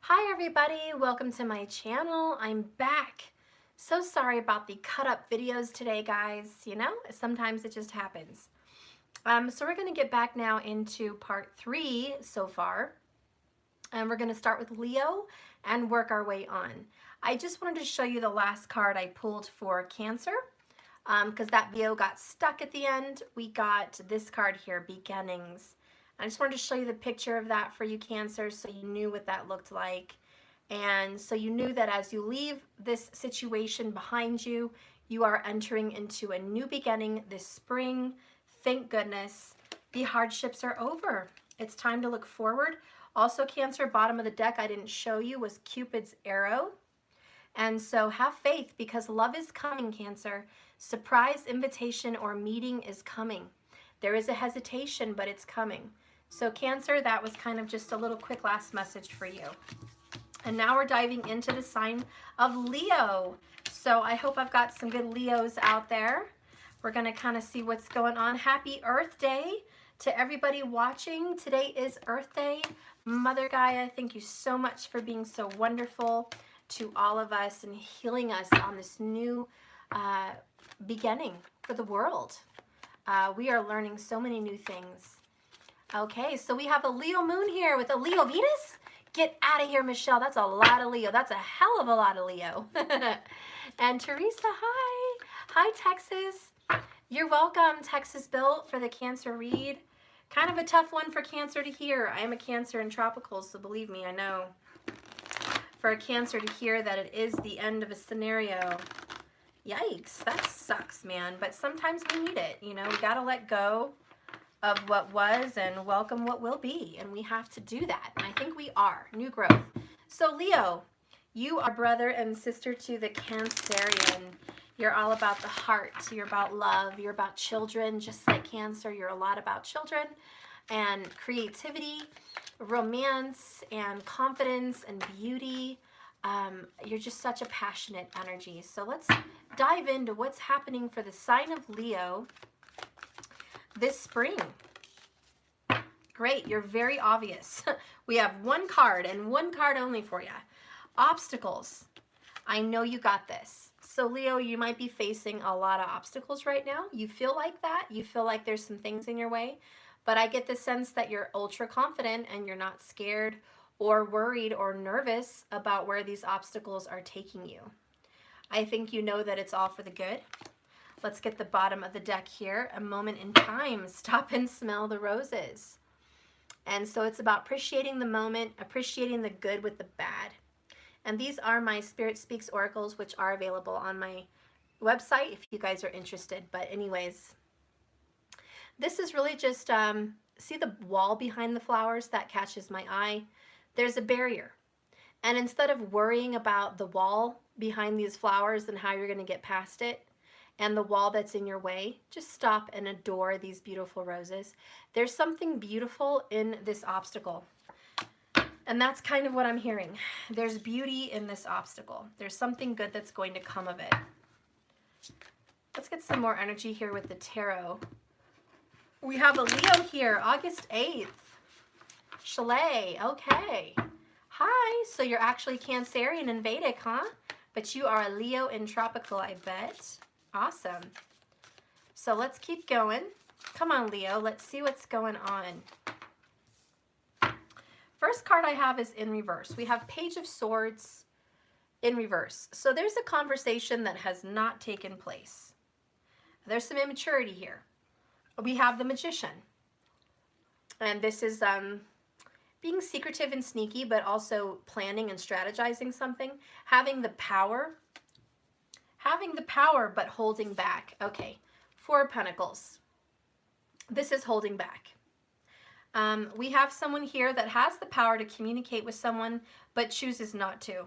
Hi everybody, welcome to my channel. I'm back. So sorry about the cut up videos today, guys. You know, sometimes it just happens. So we're going to get back now into part 3 so far. And we're going to start with Leo and work our way on. I just wanted to show you the last card I pulled for Cancer because that video got stuck at the end. We got this card here, Beginnings. I just wanted to show you the picture of that for you, Cancer, so you knew what that looked like. And so you knew that as you leave this situation behind you, you are entering into a new beginning this spring. Thank goodness. The hardships are over. It's time to look forward. Also, Cancer, bottom of the deck I didn't show you was Cupid's arrow. And so have faith because love is coming, Cancer. Surprise invitation or meeting is coming. There is a hesitation, but it's coming. So Cancer, that was kind of just a little quick last message for you. And now we're diving into the sign of Leo. So I hope I've got some good Leos out there. We're going to kind of see what's going on. Happy Earth Day to everybody watching. Today is Earth Day. Mother Gaia, thank you so much for being so wonderful to all of us and healing us on this new beginning for the world. We are learning so many new things. Okay, so we have a Leo moon here with a Leo Venus. Get out of here, Michelle. That's a lot of Leo. That's a hell of a lot of Leo. And Teresa, hi. Hi, Texas. You're welcome, Texas Built, for the Cancer read. Kind of a tough one for Cancer to hear. I am a Cancer in tropical, so believe me, I know. For a Cancer to hear that it is the end of a scenario. Yikes, that sucks, man. But sometimes we need it. You know, we got to let go of what was and welcome what will be. And we have to do that. And I think we are. New growth. So Leo, you are brother and sister to the Cancerian. You're all about the heart. You're about love. You're about children. Just like Cancer, you're a lot about children and creativity, romance and confidence and beauty. You're just such a passionate energy. So let's dive into what's happening for the sign of Leo this spring. Great, you're very obvious. We have one card and one card only for you. Obstacles. I know you got this. So Leo, you might be facing a lot of obstacles right now. You feel like that. You feel like there's some things in your way. But I get the sense that you're ultra confident and you're not scared or worried or nervous about where these obstacles are taking you. I think you know that it's all for the good. Let's get the bottom of the deck here. A moment in time. Stop and smell the roses. And so it's about appreciating the moment, appreciating the good with the bad. And these are my Spirit Speaks oracles, which are available on my website if you guys are interested. But anyways, this is really just, see the wall behind the flowers? That catches my eye. There's a barrier. And instead of worrying about the wall behind these flowers and how you're going to get past it, and the wall that's in your way, just stop and adore these beautiful roses. There's something beautiful in this obstacle. And that's kind of what I'm hearing. There's beauty in this obstacle. There's something good that's going to come of it. Let's get some more energy here with the tarot. We have a Leo here, August 8th. Chalet, okay. Hi, so you're actually Cancerian in Vedic, huh? But you are a Leo in tropical, I bet. Awesome. So let's keep going. Come on, Leo. Let's see what's going on. First card I have is in reverse. We have Page of Swords in reverse. So there's a conversation that has not taken place. There's some immaturity here. We have the Magician. And this is being secretive and sneaky, but also planning and strategizing something. Having the power but holding back. Okay, Four of Pentacles. This is holding back. We have someone here that has the power to communicate with someone, but chooses not to.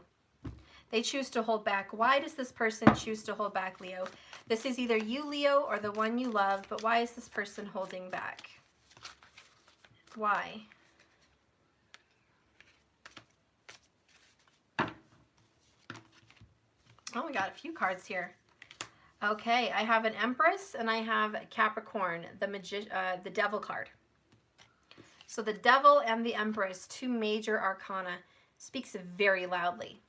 They choose to hold back. Why does this person choose to hold back, Leo? This is either you, Leo, or the one you love, but why is this person holding back? Why? Oh, we got a few cards here. Okay, I have an Empress and I have Capricorn, the Devil card. So the Devil and the Empress, two major arcana. speaks very loudly.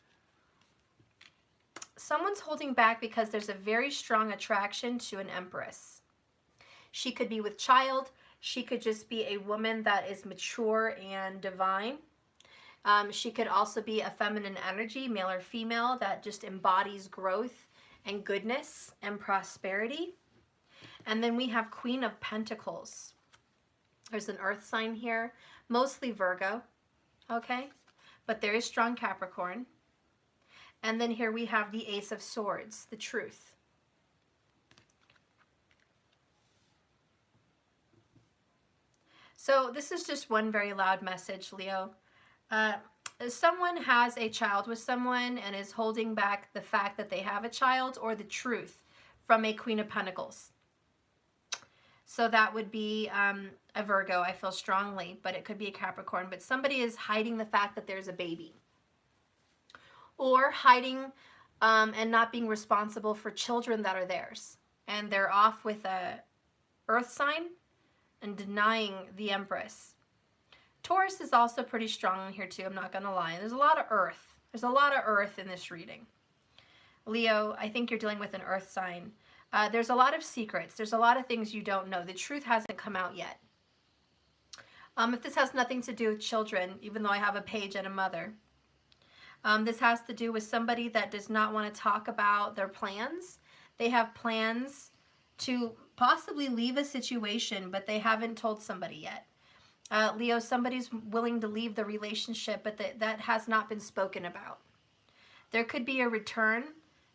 Someone's holding back because there's a very strong attraction to an Empress. She could be with child. She could just be a woman that is mature and divine. She could also be a feminine energy, male or female, that just embodies growth and goodness and prosperity. And then we have Queen of Pentacles. There's an earth sign here, mostly Virgo, okay? But there is strong Capricorn. And then here we have the Ace of Swords, the Truth. So this is just one very loud message, Leo. Someone has a child with someone and is holding back the fact that they have a child or the truth from a Queen of Pentacles. So that would be a Virgo, I feel strongly, but it could be a Capricorn. But somebody is hiding the fact that there's a baby. Or hiding and not being responsible for children that are theirs. And they're off with a earth sign and denying the Empress. Taurus is also pretty strong in here too, I'm not going to lie. There's a lot of earth. There's a lot of earth in this reading. Leo, I think you're dealing with an earth sign. There's a lot of secrets. There's a lot of things you don't know. The truth hasn't come out yet. If this has nothing to do with children, even though I have a page and a mother, this has to do with somebody that does not want to talk about their plans. They have plans to possibly leave a situation, but they haven't told somebody yet. Leo, somebody's willing to leave the relationship, but that has not been spoken about. There could be a return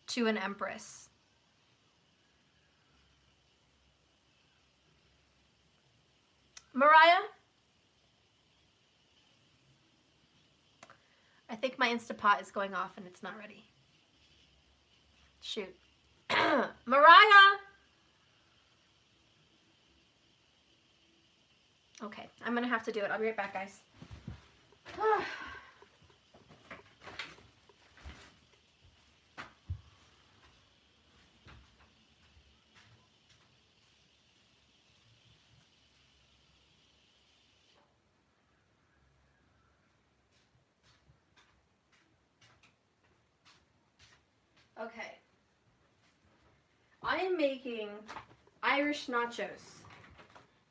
to an Empress. Mariah? I think my Instapot is going off and it's not ready. Shoot. Mariah! Okay, I'm going to have to do it. I'll be right back, guys. Okay. I am making Irish nachos.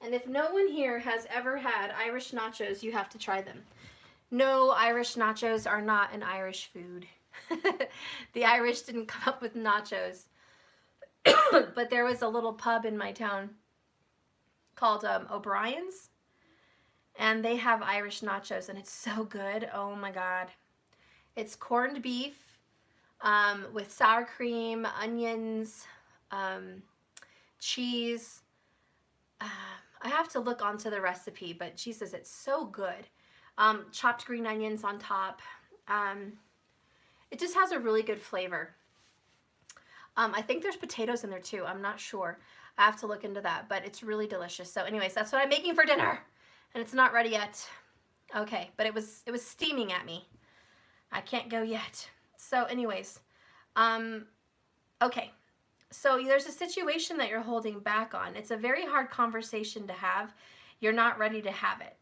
And if no one here has ever had Irish nachos, you have to try them. No, Irish nachos are not an Irish food. The Irish didn't come up with nachos. But there was a little pub in my town called O'Brien's. And they have Irish nachos, and it's so good. Oh my God. It's corned beef with sour cream, onions, cheese. I have to look onto the recipe, but Jesus, it's so good. Chopped green onions on top. It just has a really good flavor. I think there's potatoes in there too. I'm not sure. I have to look into that, but it's really delicious. So anyways, that's what I'm making for dinner, and it's not ready yet. Okay, but it was steaming at me. I can't go yet. So anyways, okay. So there's a situation that you're holding back on. It's a very hard conversation to have. You're not ready to have it.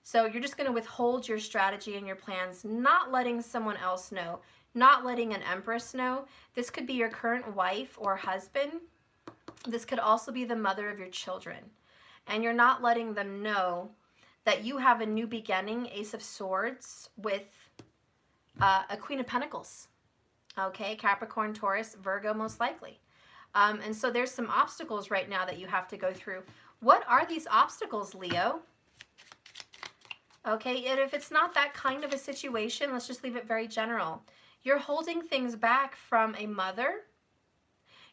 So you're just going to withhold your strategy and your plans, not letting someone else know, not letting an Empress know. This could be your current wife or husband. This could also be the mother of your children. And you're not letting them know that you have a new beginning, Ace of Swords, with a Queen of Pentacles. Okay, Capricorn, Taurus, Virgo most likely. And so there's some obstacles right now that you have to go through. What are these obstacles, Leo? Okay, and if it's not that kind of a situation, let's just leave it very general. You're holding things back from a mother.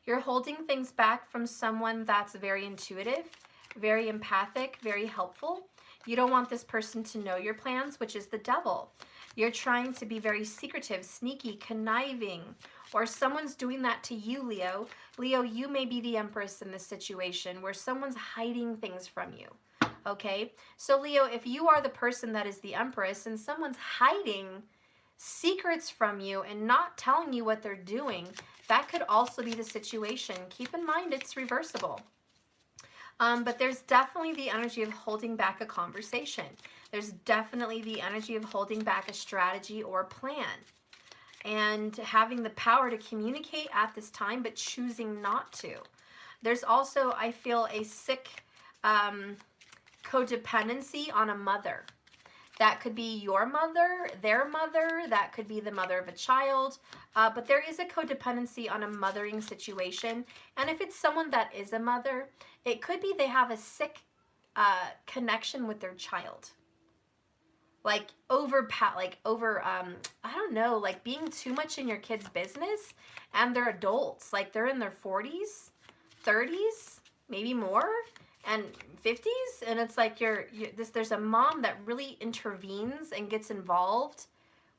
You're holding things back from someone that's very intuitive, very empathic, very helpful. You don't want this person to know your plans, which is the devil. You're trying to be very secretive, sneaky, conniving, or someone's doing that to you, Leo. Leo, you may be the Empress in this situation where someone's hiding things from you, okay? So Leo, if you are the person that is the Empress and someone's hiding secrets from you and not telling you what they're doing, that could also be the situation. Keep in mind it's reversible. But there's definitely the energy of holding back a conversation. There's definitely the energy of holding back a strategy or plan. And having the power to communicate at this time, but choosing not to. There's also, I feel, a sick codependency on a mother. That could be your mother, their mother, that could be the mother of a child, but there is a codependency on a mothering situation. And if it's someone that is a mother, it could be they have a sick connection with their child. Like I don't know, like being too much in your kid's business, and they're adults, like they're in their 40s, 30s, maybe more, and 50s, and it's like there's a mom that really intervenes and gets involved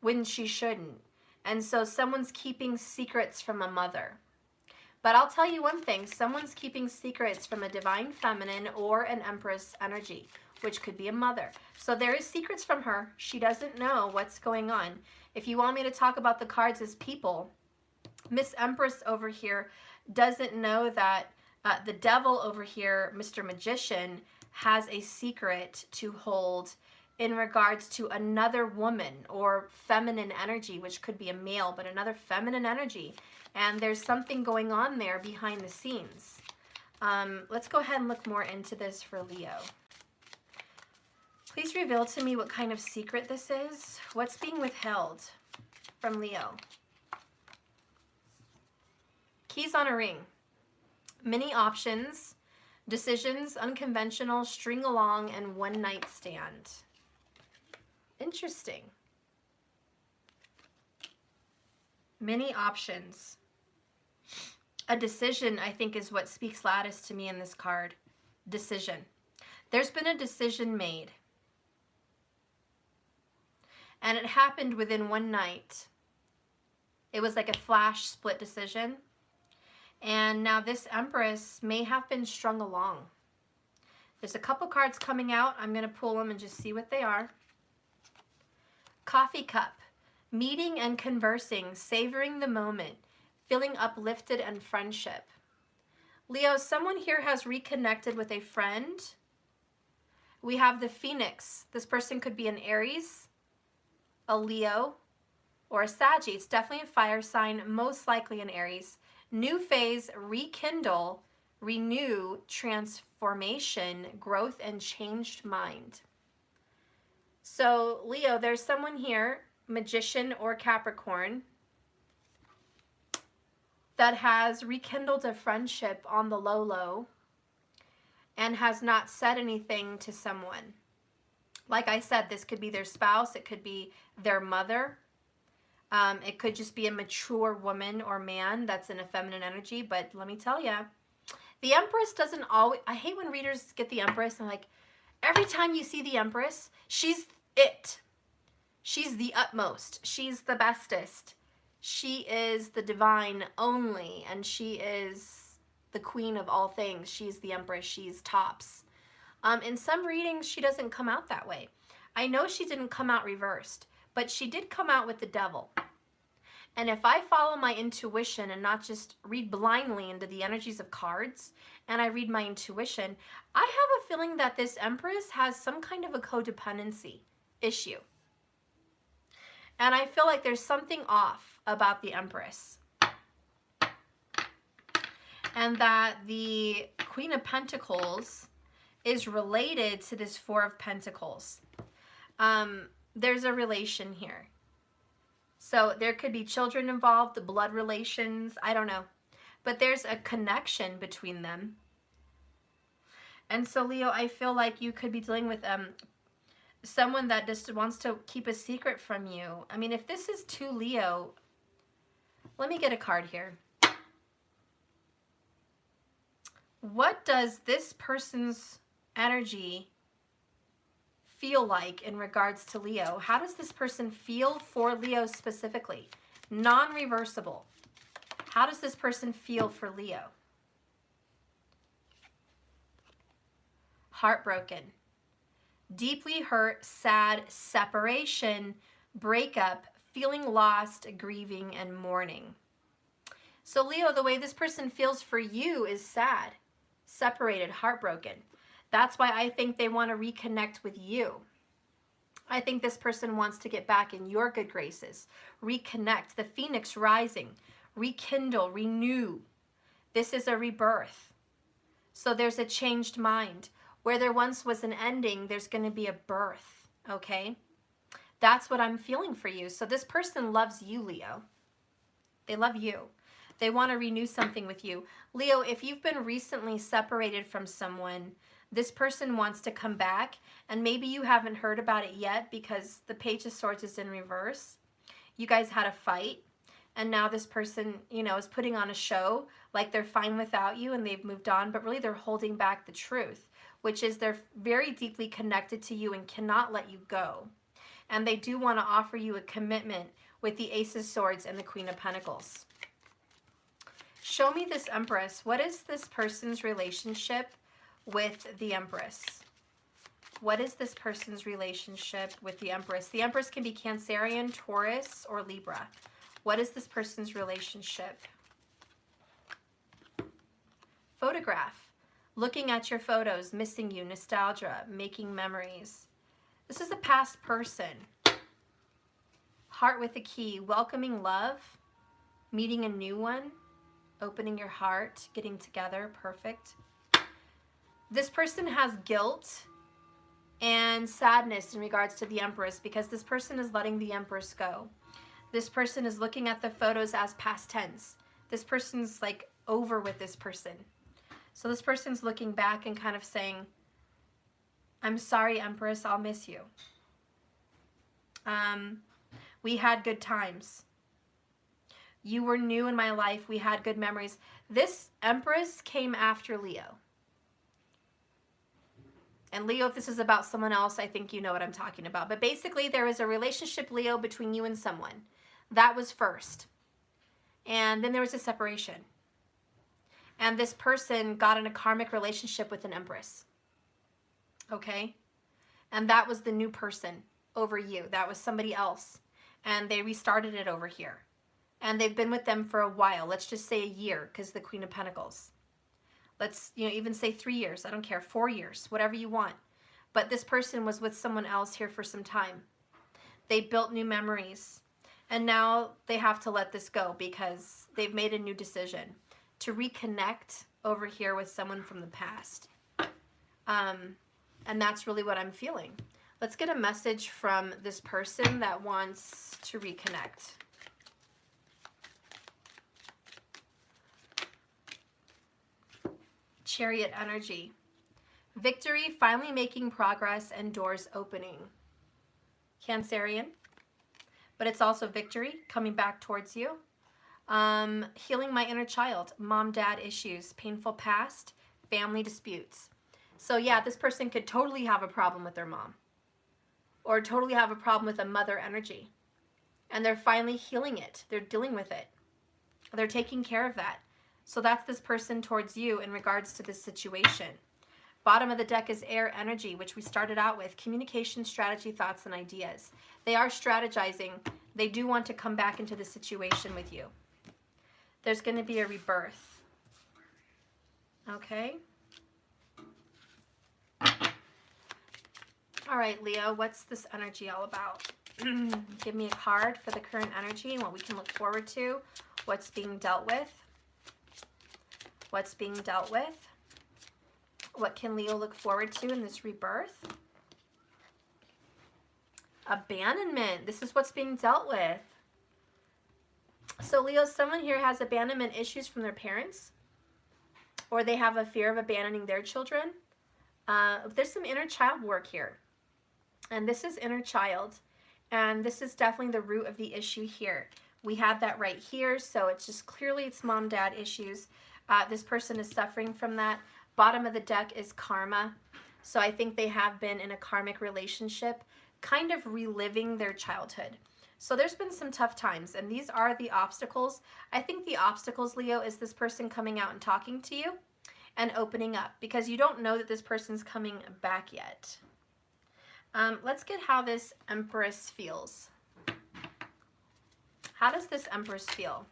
when she shouldn't. And so someone's keeping secrets from a mother. But I'll tell you one thing, someone's keeping secrets from a divine feminine or an empress energy, which could be a mother. So there is secrets from her. She doesn't know what's going on. If you want me to talk about the cards as people, Miss Empress over here doesn't know that the devil over here, Mr. Magician, has a secret to hold in regards to another woman or feminine energy, which could be a male, but another feminine energy. And there's something going on there behind the scenes. Let's go ahead and look more into this for Leo. Please reveal to me what kind of secret this is. What's being withheld from Leo? Keys on a ring. Many options, decisions, unconventional, string along, and one night stand. Interesting. Many options. A decision, I think, is what speaks loudest to me in this card. Decision. There's been a decision made. And it happened within one night. It was like a flash split decision. And now this Empress may have been strung along. There's a couple cards coming out. I'm going to pull them and just see what they are. Coffee cup. Meeting and conversing, savoring the moment, feeling uplifted and friendship. Leo, someone here has reconnected with a friend. We have the Phoenix. This person could be an Aries, a Leo, or a Saggy. It's definitely a fire sign, most likely an Aries. New phase, rekindle, renew, transformation, growth, and changed mind. So, Leo, there's someone here, Magician or Capricorn, that has rekindled a friendship on the low and has not said anything to someone. Like I said, this could be their spouse, it could be their mother. It could just be a mature woman or man that's in a feminine energy. But let me tell you, the Empress doesn't always... I hate when readers get the Empress and like, every time you see the Empress, she's it. She's the utmost. She's the bestest. She is the divine only. And she is the queen of all things. She's the Empress. She's tops. In some readings, she doesn't come out that way. I know she didn't come out reversed, but she did come out with the devil. And if I follow my intuition and not just read blindly into the energies of cards, and I read my intuition, I have a feeling that this Empress has some kind of a codependency issue. And I feel like there's something off about the Empress. And that the Queen of Pentacles is related to this Four of Pentacles. There's a relation here. So there could be children involved, blood relations, I don't know. But there's a connection between them. And so, Leo, I feel like you could be dealing with someone that just wants to keep a secret from you. I mean, if this is to Leo, let me get a card here. What does this person's energy feel like in regards to Leo? How does this person feel for Leo specifically? Non-reversible. How does this person feel for Leo? Heartbroken. Deeply hurt, sad, separation, breakup, feeling lost, grieving, and mourning. So Leo, the way this person feels for you is sad. separated, heartbroken. That's why I think they want to reconnect with you. I think this person wants to get back in your good graces, reconnect, the phoenix rising, rekindle, renew. This is a rebirth. So there's a changed mind. Where there once was an ending, there's going to be a birth, okay? That's what I'm feeling for you. So this person loves you, Leo. They love you. They want to renew something with you. Leo, if you've been recently separated from someone, this person wants to come back, and maybe you haven't heard about it yet because the Page of Swords is in reverse. You guys had a fight, and now this person, you know, is putting on a show like they're fine without you and they've moved on, but really they're holding back the truth, which is they're very deeply connected to you and cannot let you go. And they do want to offer you a commitment with the Ace of Swords and the Queen of Pentacles. Show me this Empress. What is this person's relationship with the Empress? What is this person's relationship with the Empress? The Empress can be Cancerian, Taurus, or Libra. What is this person's relationship? Photograph. Looking at your photos, missing you, nostalgia, making memories. This is a past person. Heart with a key, welcoming love, meeting a new one, opening your heart, getting together, perfect. This person has guilt and sadness in regards to the Empress because this person is letting the Empress go. This person is looking at the photos as past tense. This person's like over with this person. So this person's looking back and kind of saying, I'm sorry, Empress, I'll miss you. We had good times. You were new in my life. We had good memories. This Empress came after Leo. And Leo, if this is about someone else, I think you know what I'm talking about. But basically, there is a relationship, Leo, between you and someone. That was first. And then there was a separation. And this person got in a karmic relationship with an Empress. Okay? And that was the new person over you. That was somebody else. And they restarted it over here. And they've been with them for a while. Let's just say a year, because the Queen of Pentacles. Let's, even say 3 years. I don't care. 4 years. Whatever you want. But this person was with someone else here for some time. They built new memories. And now they have to let this go because they've made a new decision to reconnect over here with someone from the past. And that's really what I'm feeling. Let's get a message from this person that wants to reconnect. Chariot energy. Victory, finally making progress, and doors opening. Cancerian. But it's also victory, coming back towards you. Healing my inner child, mom-dad issues, painful past, family disputes. So yeah, this person could totally have a problem with their mom. Or totally have a problem with a mother energy. And they're finally healing it. They're dealing with it. They're taking care of that. So that's this person towards you in regards to this situation. Bottom of the deck is air energy, which we started out with. Communication, strategy, thoughts, and ideas. They are strategizing. They do want to come back into the situation with you. There's going to be a rebirth. Okay? All right, Leo, what's this energy all about? Give me a card for the current energy and what we can look forward to. What's being dealt with? What's being dealt with? What can Leo look forward to in this rebirth? Abandonment. This is what's being dealt with. So Leo, someone here has abandonment issues from their parents, or they have a fear of abandoning their children. There's some inner child work here. And this is inner child. And this is definitely the root of the issue here. We have that right here. So it's just clearly it's mom-dad issues. This person is suffering from that. Bottom of the deck is karma. So I think they have been in a karmic relationship, kind of reliving their childhood. So there's been some tough times, and these are the obstacles. I think the obstacles, Leo, is this person coming out and talking to you and opening up, because you don't know that this person's coming back yet. Let's get how this Empress feels. How does this Empress feel?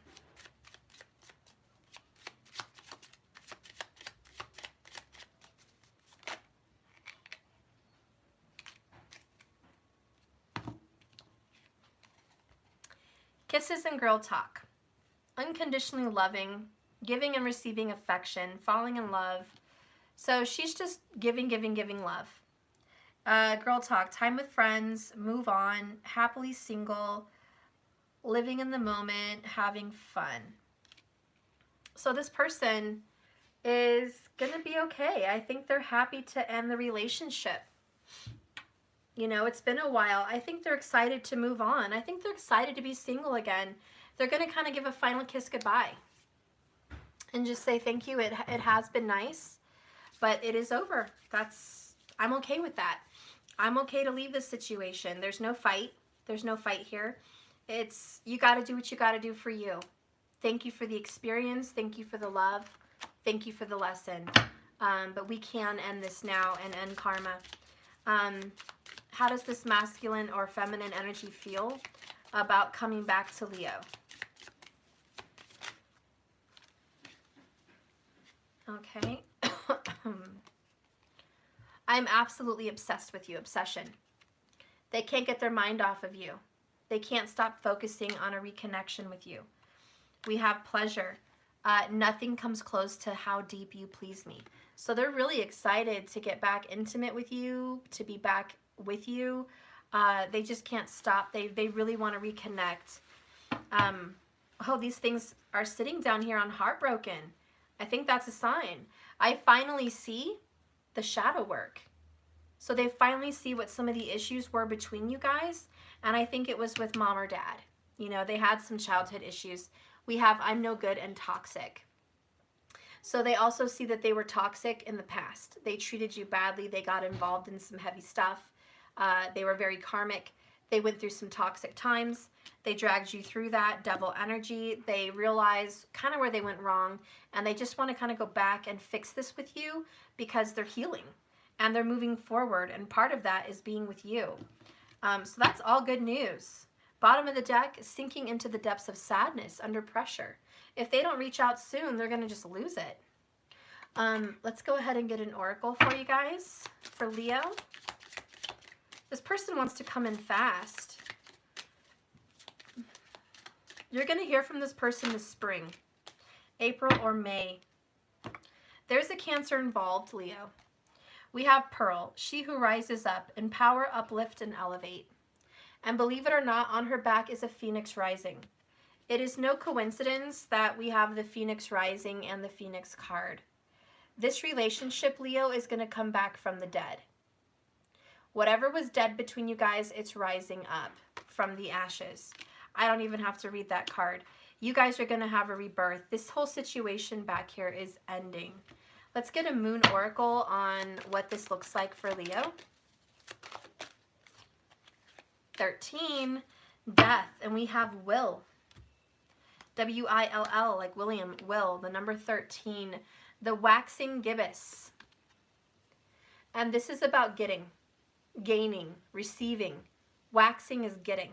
Kisses and girl talk. Unconditionally loving, giving and receiving affection, falling in love. So she's just giving, giving, giving love. Girl talk, time with friends, move on, happily single, living in the moment, having fun. So this person is going to be okay. I think they're happy to end the relationship. You know, it's been a while. I think they're excited to move on. I think they're excited to be single again. They're going to kind of give a final kiss goodbye and just say thank you. It has been nice, but it is over. I'm okay with that. I'm okay to leave this situation. There's no fight. There's no fight here. It's, you got to do what you got to do for you. Thank you for the experience. Thank you for the love. Thank you for the lesson. But we can end this now and end karma. How does this masculine or feminine energy feel about coming back to Leo? Okay. I'm absolutely obsessed with you. Obsession. They can't get their mind off of you. They can't stop focusing on a reconnection with you. We have pleasure. Nothing comes close to how deep you please me. So they're really excited to get back intimate with you, to be back with you. They just can't stop. They really want to reconnect. Oh, these things are sitting down here on heartbroken. I think that's a sign. I finally see the shadow work. So they finally see what some of the issues were between you guys. And I think it was with mom or dad. You know, they had some childhood issues. We have I'm no good and toxic. So they also see that they were toxic in the past. They treated you badly. They got involved in some heavy stuff. They were very karmic. They went through some toxic times. They dragged you through that devil energy. They realize kind of where they went wrong, and they just want to kind of go back and fix this with you because they're healing and they're moving forward, and part of that is being with you. So that's all good news. Bottom of the deck, sinking into the depths of sadness under pressure. If they don't reach out soon, they're going to just lose it. Let's go ahead and get an oracle for you guys, for Leo. This person wants to come in fast. You're going to hear from this person this spring, April or May. There's a Cancer involved, Leo. We have Pearl, she who rises up, empower, uplift, and elevate. And believe it or not, on her back is a phoenix rising. It is no coincidence that we have the phoenix rising and the phoenix card. This relationship, Leo, is going to come back from the dead. Whatever was dead between you guys, it's rising up from the ashes. I don't even have to read that card. You guys are going to have a rebirth. This whole situation back here is ending. Let's get a moon oracle on what this looks like for Leo. 13, death, and we have will. W-I-L-L, like William, will, the number 13, the waxing gibbous. And this is about getting, gaining, receiving. Waxing is getting.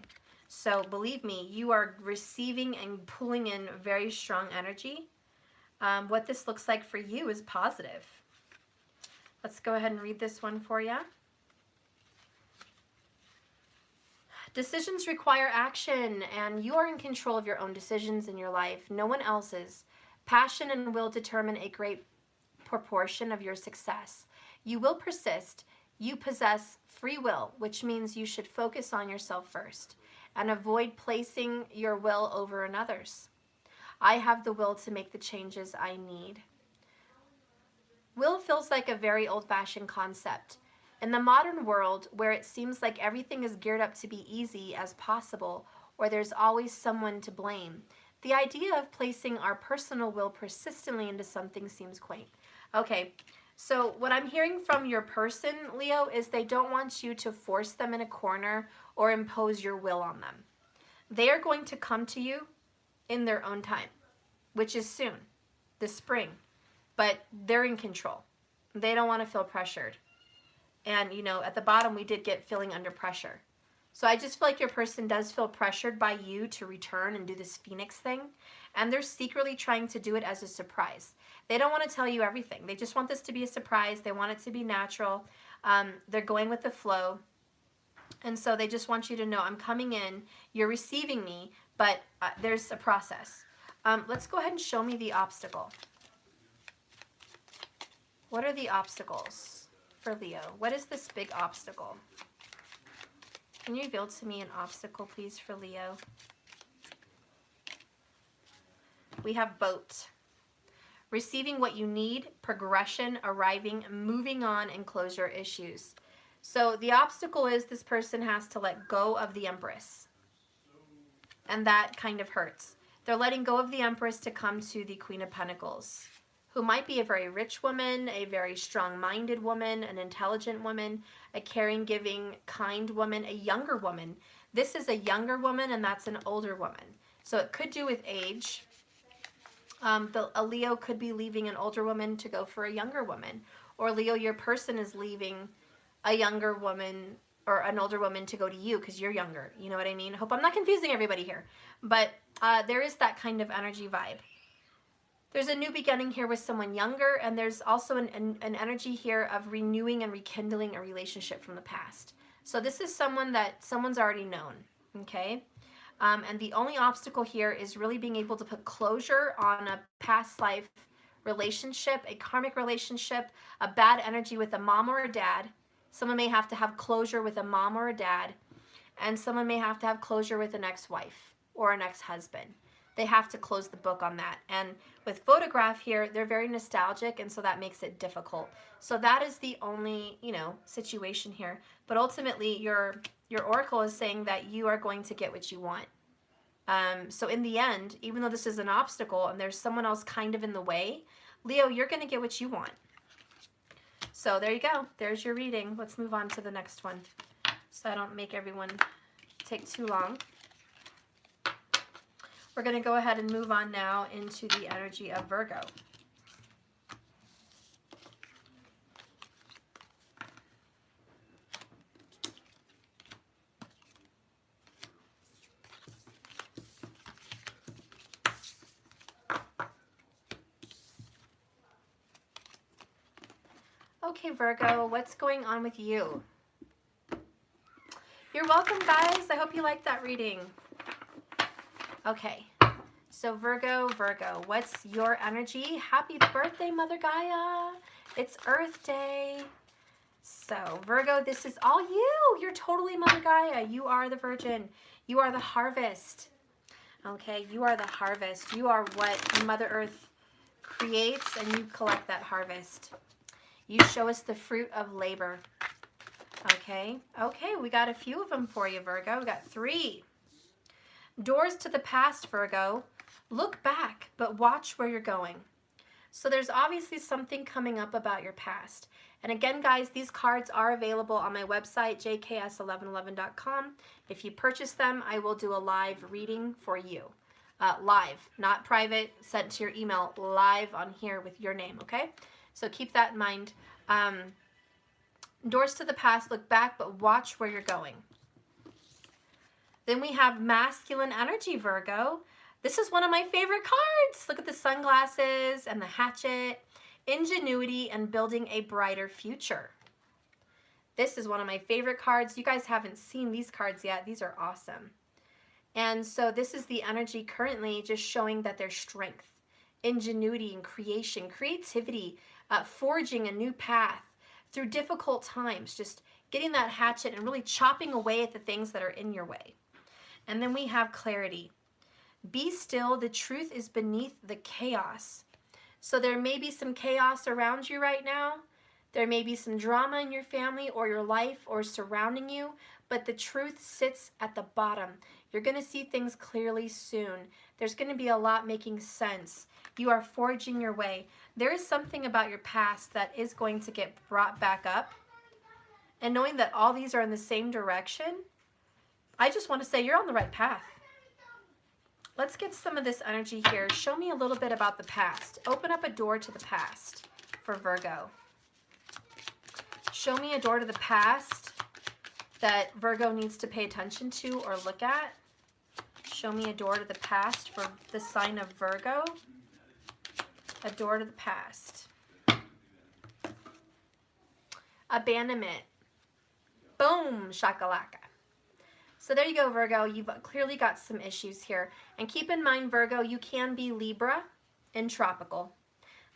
So believe me, you are receiving and pulling in very strong energy. What this looks like for you is positive. Let's go ahead and read this one for you. Decisions require action, and you are in control of your own decisions in your life. No one else's. Passion and will determine a great proportion of your success. You will persist. You possess free will, which means you should focus on yourself first and avoid placing your will over another's. I have the will to make the changes I need. Will feels like a very old-fashioned concept. In the modern world, where it seems like everything is geared up to be easy as possible, or there's always someone to blame, the idea of placing our personal will persistently into something seems quaint. Okay, so what I'm hearing from your person, Leo, is they don't want you to force them in a corner or impose your will on them. They are going to come to you in their own time, which is soon, this spring, but they're in control. They don't want to feel pressured. And, you know, at the bottom, we did get feeling under pressure. So I just feel like your person does feel pressured by you to return and do this Phoenix thing. And they're secretly trying to do it as a surprise. They don't want to tell you everything. They just want this to be a surprise. They want it to be natural. They're going with the flow. And so they just want you to know, I'm coming in, you're receiving me, but there's a process. Let's go ahead and show me the obstacle. What are the obstacles for Leo? What is this big obstacle? Can you reveal to me an obstacle, please, for Leo? We have boat. Receiving what you need, progression, arriving, moving on, and closure issues. So the obstacle is this person has to let go of the Empress. And that kind of hurts. They're letting go of the Empress to come to the Queen of Pentacles, who might be a very rich woman, a very strong-minded woman, an intelligent woman, a caring, giving, kind woman, a younger woman. This is a younger woman, and that's an older woman. So it could do with age. A Leo could be leaving an older woman to go for a younger woman. Or Leo, your person is leaving a younger woman or an older woman to go to you because you're younger. You know what I mean? Hope I'm not confusing everybody here. But there is that kind of energy vibe. There's a new beginning here with someone younger, and there's also an energy here of renewing and rekindling a relationship from the past. So this is someone that someone's already known, okay? And the only obstacle here is really being able to put closure on a past life relationship, a karmic relationship, a bad energy with a mom or a dad. Someone may have to have closure with a mom or a dad, and someone may have to have closure with an ex-wife or an ex-husband. They have to close the book on that. And with photograph here, they're very nostalgic, and so that makes it difficult. So that is the only, situation here. But ultimately, your oracle is saying that you are going to get what you want. So in the end, even though this is an obstacle and there's someone else kind of in the way, Leo, you're going to get what you want. So there you go. There's your reading. Let's move on to the next one so I don't make everyone take too long. We're going to go ahead and move on now into the energy of Virgo. Okay, Virgo, what's going on with you? You're welcome, guys. I hope you liked that reading. Okay, so Virgo, what's your energy? Happy birthday, Mother Gaia. It's Earth Day. So, Virgo, this is all you. You're totally Mother Gaia. You are the Virgin. You are the harvest. Okay, you are the harvest. You are what Mother Earth creates, and you collect that harvest. You show us the fruit of labor. Okay, we got a few of them for you, Virgo. We got 3. Doors to the past, Virgo. Look back, but watch where you're going. So there's obviously something coming up about your past. And again, guys, these cards are available on my website, jks1111.com. If you purchase them, I will do a live reading for you. Live, not private, sent to your email, live on here with your name, okay? So keep that in mind. Doors to the past, look back, but watch where you're going. Then we have masculine energy, Virgo. This is one of my favorite cards. Look at the sunglasses and the hatchet. Ingenuity and building a brighter future. This is one of my favorite cards. You guys haven't seen these cards yet. These are awesome. And so this is the energy currently just showing that there's strength, ingenuity and creation, creativity, forging a new path through difficult times, just getting that hatchet and really chopping away at the things that are in your way. And then we have clarity. Be still, the truth is beneath the chaos. So there may be some chaos around you right now. There may be some drama in your family or your life or surrounding you, but the truth sits at the bottom. You're going to see things clearly soon. There's going to be a lot making sense. You are forging your way. There is something about your past that is going to get brought back up. And knowing that all these are in the same direction, I just want to say you're on the right path. Let's get some of this energy here. Show me a little bit about the past. Open up a door to the past for Virgo. Show me a door to the past that Virgo needs to pay attention to or look at. Show me a door to the past for the sign of Virgo. A door to the past. Abandonment. Boom, shakalaka. So there you go, Virgo. You've clearly got some issues here. And keep in mind, Virgo, you can be Libra in tropical.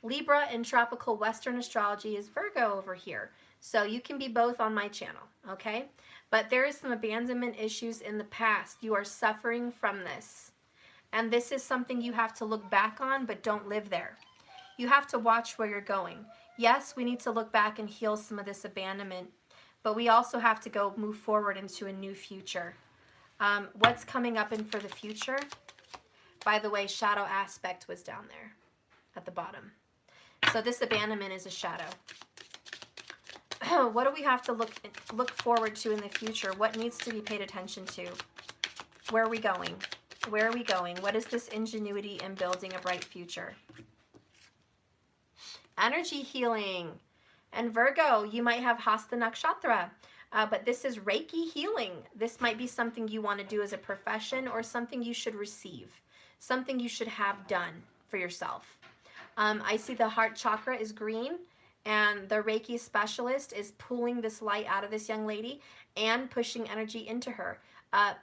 Libra in tropical Western astrology is Virgo over here. So you can be both on my channel, okay? But there is some abandonment issues in the past. You are suffering from this. And this is something you have to look back on, but don't live there. You have to watch where you're going. Yes, we need to look back and heal some of this abandonment, but we also have to go move forward into a new future. What's coming up in for the future? By the way, shadow aspect was down there at the bottom. So this abandonment is a shadow. What do we have to look forward to in the future? What needs to be paid attention to? Where are we going? Where are we going? What is this ingenuity in building a bright future? Energy healing. And Virgo, you might have Hasta Nakshatra, but this is Reiki healing. This might be something you want to do as a profession or something you should receive, something you should have done for yourself. I see the heart chakra is green, and the Reiki specialist is pulling this light out of this young lady and pushing energy into her,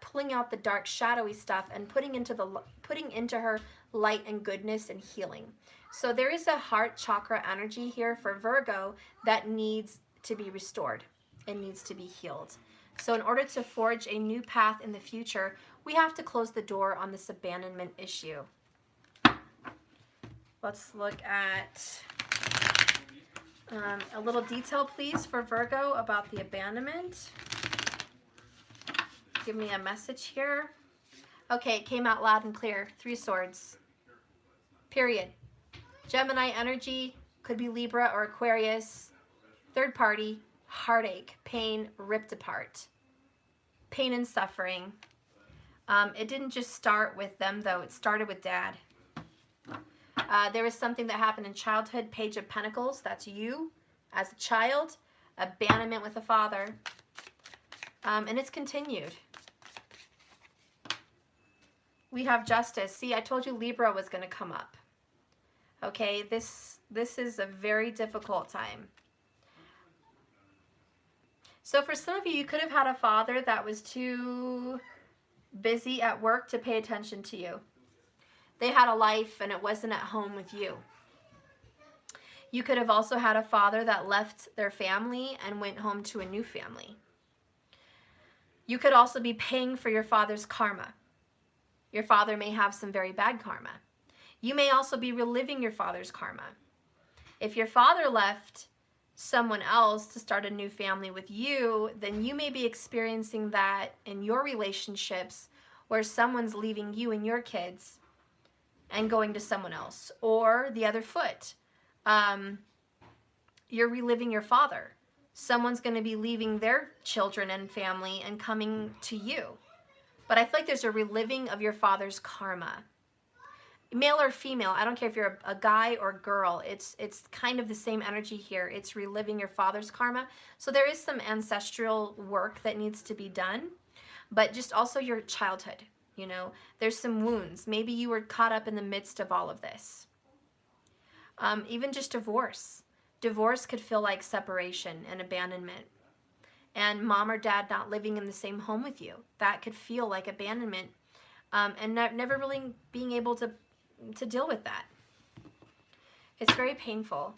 pulling out the dark shadowy stuff and putting into her light and goodness and healing. So there is a heart chakra energy here for Virgo that needs to be restored. It needs to be healed. So in order to forge a new path in the future, we have to close the door on this abandonment issue. Let's look at a little detail, please, for Virgo about the abandonment. Give me a message here. Okay, it came out loud and clear. 3 swords. Period. Gemini energy, could be Libra or Aquarius. Third party, heartache, pain, ripped apart. Pain and suffering. It didn't just start with them, though. It started with Dad. There was something that happened in childhood, Page of Pentacles. That's you as a child. Abandonment with a father. And it's continued. We have Justice. See, I told you Libra was going to come up. Okay, this is a very difficult time. So for some of you, you could have had a father that was too busy at work to pay attention to you. They had a life and it wasn't at home with you. You could have also had a father that left their family and went home to a new family. You could also be paying for your father's karma. Your father may have some very bad karma. You may also be reliving your father's karma. If your father left someone else to start a new family with you, then you may be experiencing that in your relationships where someone's leaving you and your kids and going to someone else. Or the other foot, you're reliving your father. Someone's going to be leaving their children and family and coming to you. But I feel like there's a reliving of your father's karma. Male or female, I don't care if you're a guy or girl, it's kind of the same energy here. It's reliving your father's karma. So there is some ancestral work that needs to be done, but just also your childhood, you know. There's some wounds. Maybe you were caught up in the midst of all of this. Even just divorce. Divorce could feel like separation and abandonment. And mom or dad not living in the same home with you. That could feel like abandonment and never really being able to deal with that. It's very painful.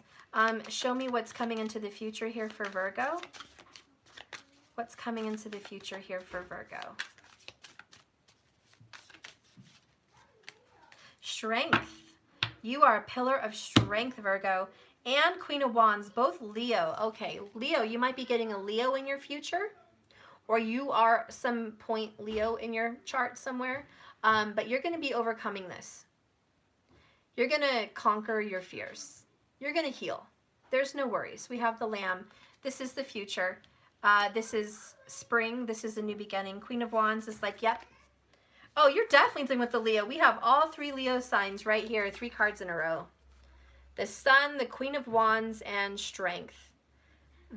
Show me what's coming into the future here for Virgo. What's coming into the future here for Virgo? Strength. You are a pillar of strength, Virgo. And Queen of Wands, both Leo. Okay, Leo, you might be getting a Leo in your future, or you are some point Leo in your chart somewhere, but you're going to be overcoming this. You're going to conquer your fears. You're going to heal. There's no worries. We have the Lamb. This is the future. This is spring. This is a new beginning. Queen of Wands is like, yep. Oh, you're definitely dealing with the Leo. We have all 3 Leo signs right here, 3 cards in a row. The Sun, the Queen of Wands, and Strength.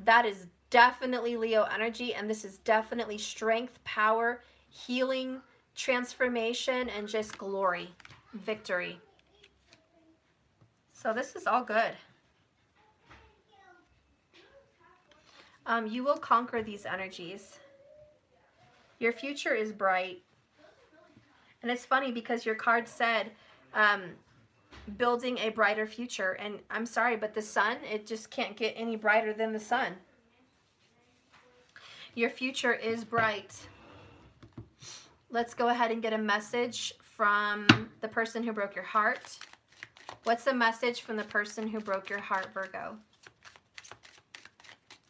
That is definitely Leo energy, and this is definitely strength, power, healing, transformation, and just glory, victory. So this is all good. You will conquer these energies. Your future is bright. And it's funny because your card said building a brighter future. And I'm sorry, but the sun, it just can't get any brighter than the sun. Your future is bright. Let's go ahead and get a message from the person who broke your heart. What's the message from the person who broke your heart, Virgo?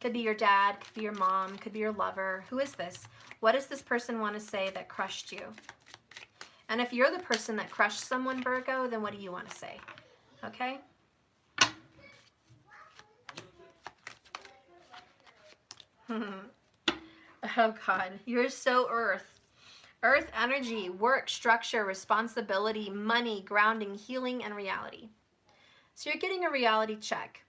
Could be your dad, could be your mom, could be your lover. Who is this? What does this person want to say that crushed you? And if you're the person that crushed someone, Virgo, then what do you want to say? Okay? Oh, God. You're so earth. Earth energy, work, structure, responsibility, money, grounding, healing, and reality. So you're getting a reality check.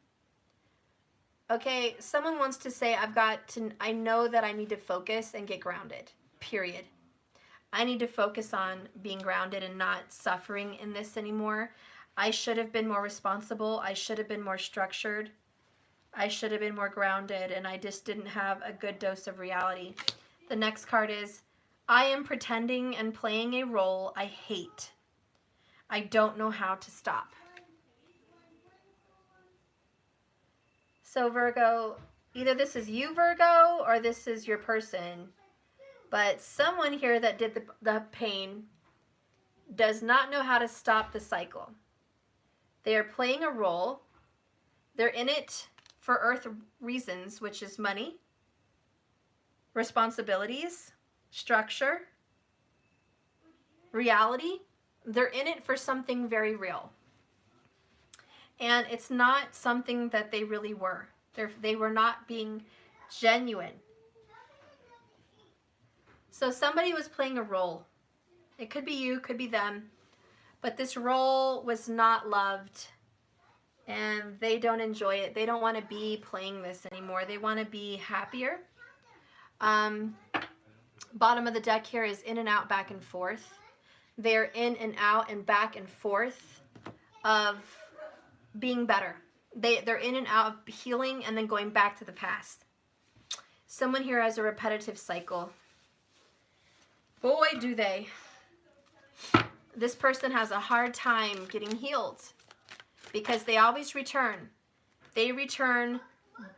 Okay, someone wants to say, I know that I need to focus and get grounded, period. I need to focus on being grounded and not suffering in this anymore. I should have been more responsible. I should have been more structured. I should have been more grounded, and I just didn't have a good dose of reality. The next card is, I am pretending and playing a role I hate. I don't know how to stop. So Virgo, either this is you, Virgo, or this is your person. But someone here that did the pain does not know how to stop the cycle. They are playing a role. They're in it for earth reasons, which is money, responsibilities, structure, reality. They're in it for something very real. And it's not something that they really were. They were not being genuine. So somebody was playing a role. It could be you, could be them. But this role was not loved. And they don't enjoy it. They don't want to be playing this anymore. They want to be happier. Bottom of the deck here is in and out, back and forth. They're in and out and back and forth of being better. They're in and out of healing and then going back to the past. Someone here has a repetitive cycle. Boy, do they. This person has a hard time getting healed because they always return. They return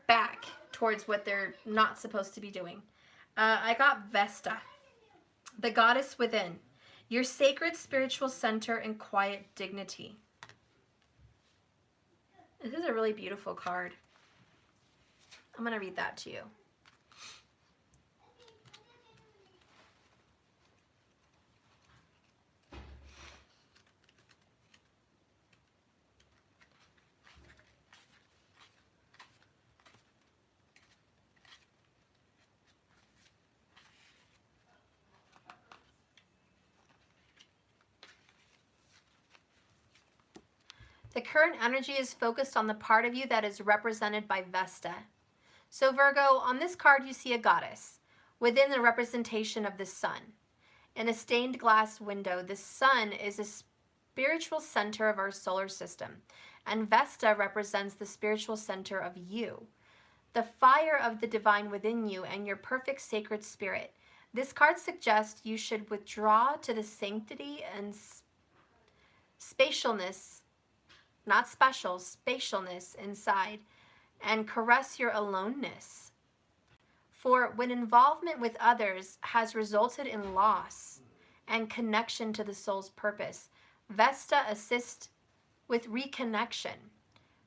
back towards what they're not supposed to be doing. I got Vesta, the goddess within, your sacred spiritual center and quiet dignity. This is a really beautiful card. I'm going to read that to you. The current energy is focused on the part of you that is represented by Vesta. So Virgo, on this card you see a goddess within the representation of the sun. In a stained glass window, the sun is a spiritual center of our solar system, and Vesta represents the spiritual center of you, the fire of the divine within you and your perfect sacred spirit. This card suggests you should withdraw to the sanctity and spatialness, not special, spatialness inside, and caress your aloneness. For when involvement with others has resulted in loss and connection to the soul's purpose, Vesta assists with reconnection.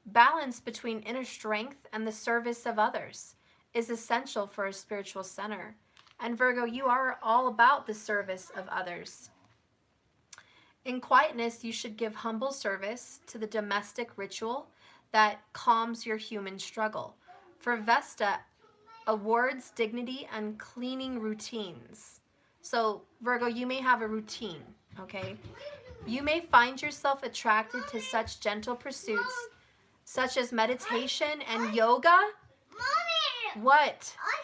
Balance between inner strength and the service of others is essential for a spiritual center. And Virgo, you are all about the service of others. In quietness, you should give humble service to the domestic ritual that calms your human struggle. For Vesta, awards dignity and cleaning routines. So, Virgo, you may have a routine, okay? You may find yourself attracted to such gentle pursuits, such as meditation and yoga. Mommy! What? I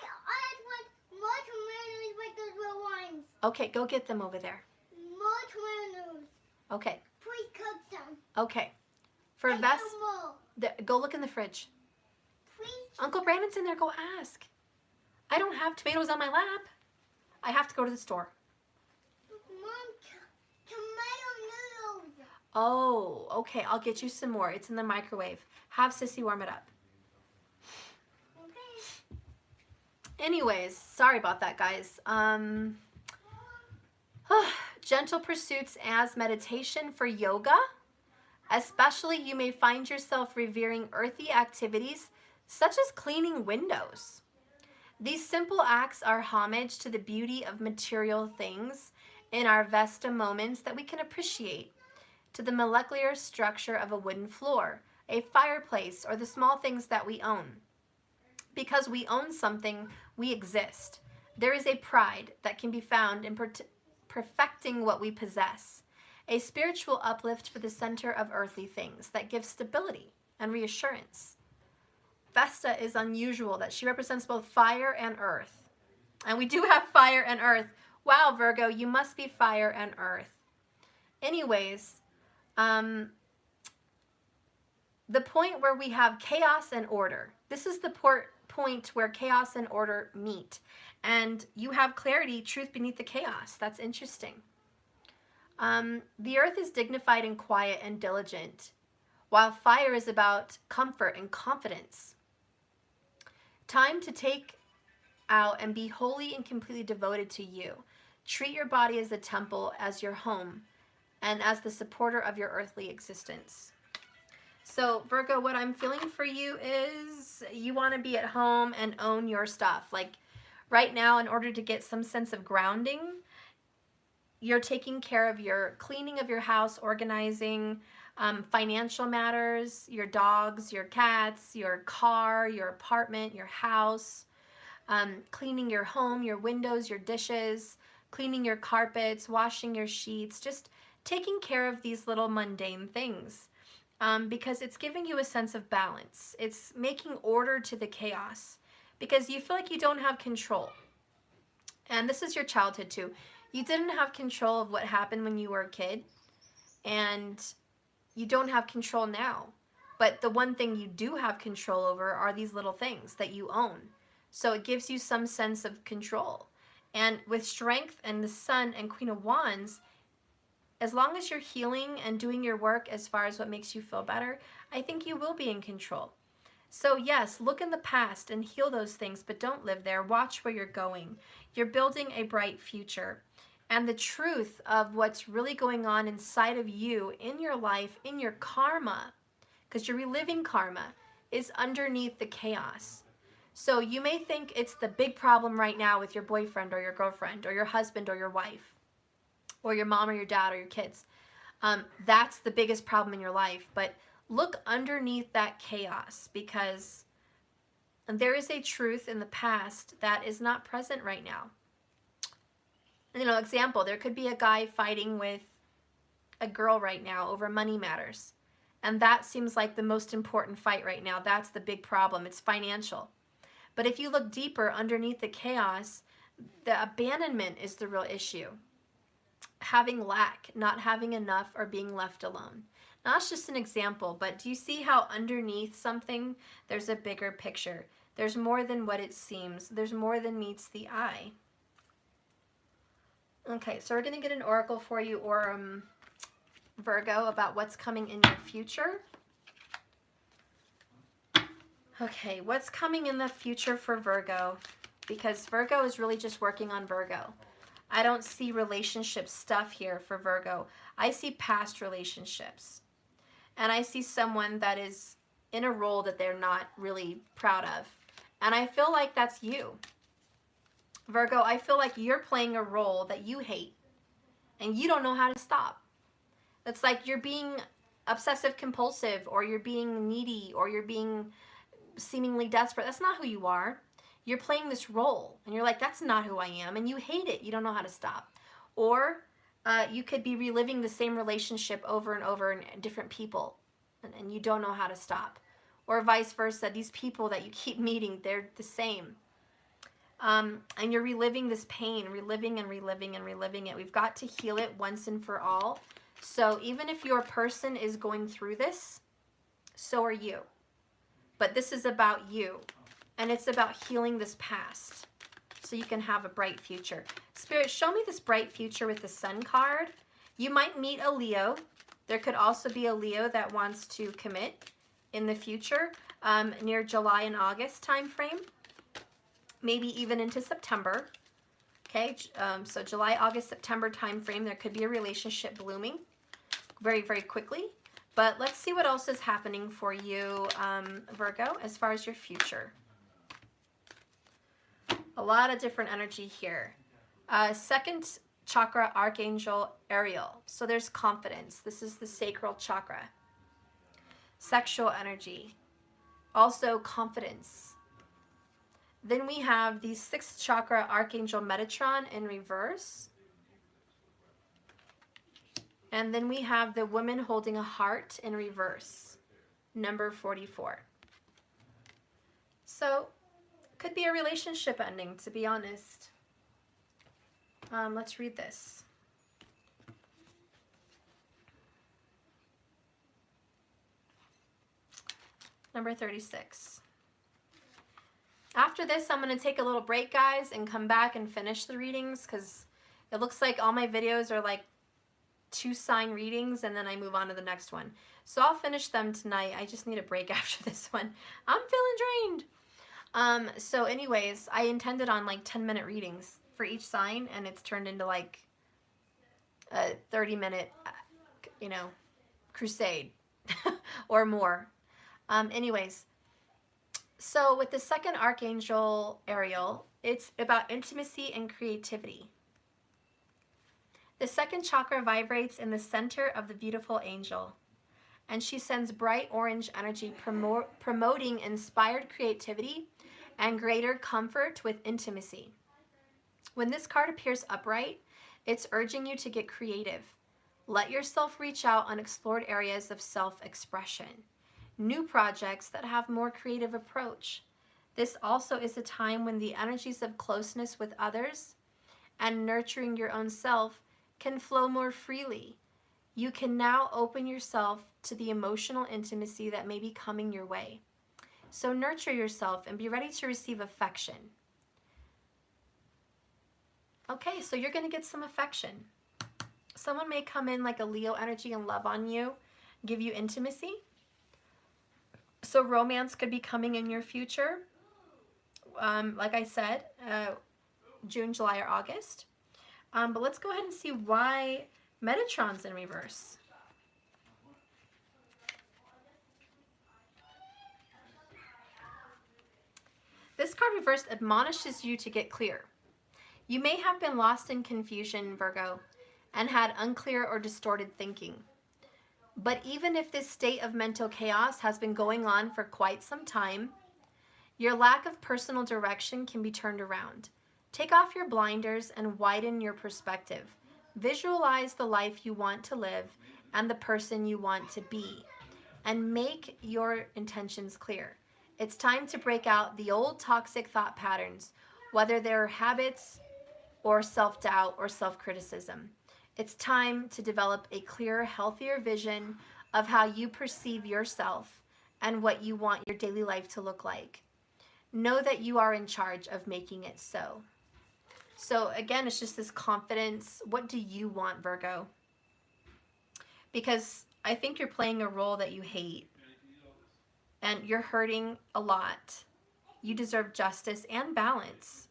want more tomatoes like those real ones. Okay, go get them over there. More tomatoes. Okay. Please cook them. Okay. For Vesta, go look in the fridge. Please. Uncle Brandon's in there. Go ask. I don't have tomatoes on my lap. I have to go to the store. Mom, tomato noodles. Oh, okay. I'll get you some more. It's in the microwave. Have Sissy warm it up. Okay. Anyways, sorry about that, guys. Gentle pursuits as meditation for yoga. Especially, you may find yourself revering earthy activities such as cleaning windows. These simple acts are homage to the beauty of material things in our Vesta moments that we can appreciate, to the molecular structure of a wooden floor, a fireplace, or the small things that we own. Because we own something, we exist. There is a pride that can be found in perfecting what we possess, a spiritual uplift for the center of earthly things that gives stability and reassurance. Vesta is unusual that she represents both fire and earth. And we do have fire and earth. Wow, Virgo, you must be fire and earth. Anyways, the point where we have chaos and order. This is the point where chaos and order meet. And you have clarity, truth beneath the chaos. That's interesting. The earth is dignified and quiet and diligent, while fire is about comfort and confidence. Time to take out and be wholly and completely devoted to you. Treat your body as a temple, as your home, and as the supporter of your earthly existence. So, Virgo, what I'm feeling for you is you want to be at home and own your stuff. Like, right now, in order to get some sense of grounding, you're taking care of your cleaning of your house, organizing, financial matters, your dogs, your cats, your car, your apartment, your house, cleaning your home, your windows, your dishes, cleaning your carpets, washing your sheets, just taking care of these little mundane things, because it's giving you a sense of balance. It's making order to the chaos because you feel like you don't have control. And this is your childhood too. You didn't have control of what happened when you were a kid, and you don't have control now. But the one thing you do have control over are these little things that you own. So it gives you some sense of control. And with Strength and the Sun and Queen of Wands, as long as you're healing and doing your work as far as what makes you feel better, I think you will be in control. So yes, look in the past and heal those things, but don't live there. Watch where you're going. You're building a bright future. And the truth of what's really going on inside of you, in your life, in your karma, because you're reliving karma, is underneath the chaos. So you may think it's the big problem right now with your boyfriend or your girlfriend or your husband or your wife or your mom or your dad or your kids. That's the biggest problem in your life. But look underneath that chaos, because there is a truth in the past that is not present right now. You know, example, there could be a guy fighting with a girl right now over money matters. And that seems like the most important fight right now. That's the big problem. It's financial. But if you look deeper underneath the chaos, the abandonment is the real issue. Having lack, not having enough, or being left alone. Now, that's just an example, but do you see how underneath something, there's a bigger picture? There's more than what it seems. There's more than meets the eye. Okay, so we're going to get an oracle for you, or Virgo, about what's coming in your future. Okay, what's coming in the future for Virgo? Because Virgo is really just working on Virgo. I don't see relationship stuff here for Virgo. I see past relationships. And I see someone that is in a role that they're not really proud of. And I feel like that's you. Virgo, I feel like you're playing a role that you hate and you don't know how to stop. It's like you're being obsessive compulsive, or you're being needy, or you're being seemingly desperate. That's not who you are. You're playing this role and you're like, that's not who I am, and you hate it. You don't know how to stop. Or you could be reliving the same relationship over and over in different people, and you don't know how to stop. Or vice versa, these people that you keep meeting, they're the same. And you're reliving this pain, reliving and reliving and reliving it. We've got to heal it once and for all. So even if your person is going through this, so are you. But this is about you. And it's about healing this past. so you can have a bright future. Spirit, show me this bright future with the Sun card. You might meet a Leo. There could also be a Leo that wants to commit in the future, near July and August time frame, maybe even into September. Okay, so July, August, September time frame, there could be a relationship blooming very, very quickly. But let's see what else is happening for you, Virgo, as far as your future. A lot of different energy here. Second chakra, Archangel Ariel. So there's confidence. This is the sacral chakra. Sexual energy. Also confidence. Then we have the 6th chakra, Archangel Metatron in reverse. And then we have the woman holding a heart in reverse, number 44. So, could be a relationship ending, to be honest. Let's read this. Number 36. After this, I'm going to take a little break, guys, and come back and finish the readings, because it looks like all my videos are like 2 sign readings, and then I move on to the next one. So I'll finish them tonight. I just need a break after this one. I'm feeling drained. So anyways, I intended on like 10-minute readings for each sign, and it's turned into like a 30-minute, crusade or more. Anyways, so with the 2nd Archangel Ariel, it's about intimacy and creativity. The 2nd chakra vibrates in the center of the beautiful angel, and she sends bright orange energy promoting inspired creativity and greater comfort with intimacy. When this card appears upright, it's urging you to get creative. Let yourself reach out on explored areas of self-expression. New projects that have more creative approach. This also is a time when the energies of closeness with others and nurturing your own self can flow more freely. You can now open yourself to the emotional intimacy that may be coming your way. So nurture yourself and be ready to receive affection. Okay, so you're going to get some affection. Someone may come in like a Leo energy and love on you, give you intimacy. So romance could be coming in your future. Like I said, June, July, or August. But let's go ahead and see why Metatron's in reverse. This card reversed admonishes you to get clear. You may have been lost in confusion, Virgo, and had unclear or distorted thinking. But even if this state of mental chaos has been going on for quite some time, your lack of personal direction can be turned around. Take off your blinders and widen your perspective. Visualize the life you want to live and the person you want to be, and make your intentions clear. It's time to break out the old toxic thought patterns, whether they're habits or self-doubt or self-criticism. It's time to develop a clearer, healthier vision of how you perceive yourself and what you want your daily life to look like. Know that you are in charge of making it so. So again, it's just this confidence. What do you want, Virgo? Because I think you're playing a role that you hate. And you're hurting a lot. You deserve justice and balance.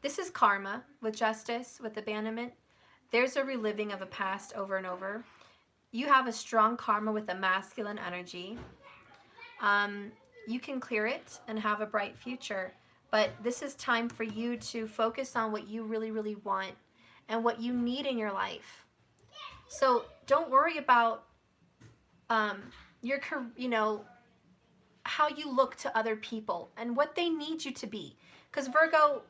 This is karma with justice, with abandonment. There's a reliving of a past over and over. You have a strong karma with a masculine energy. You can clear it and have a bright future. But this is time for you to focus on what you really, really want and what you need in your life. So don't worry about how you look to other people and what they need you to be. Because Virgo,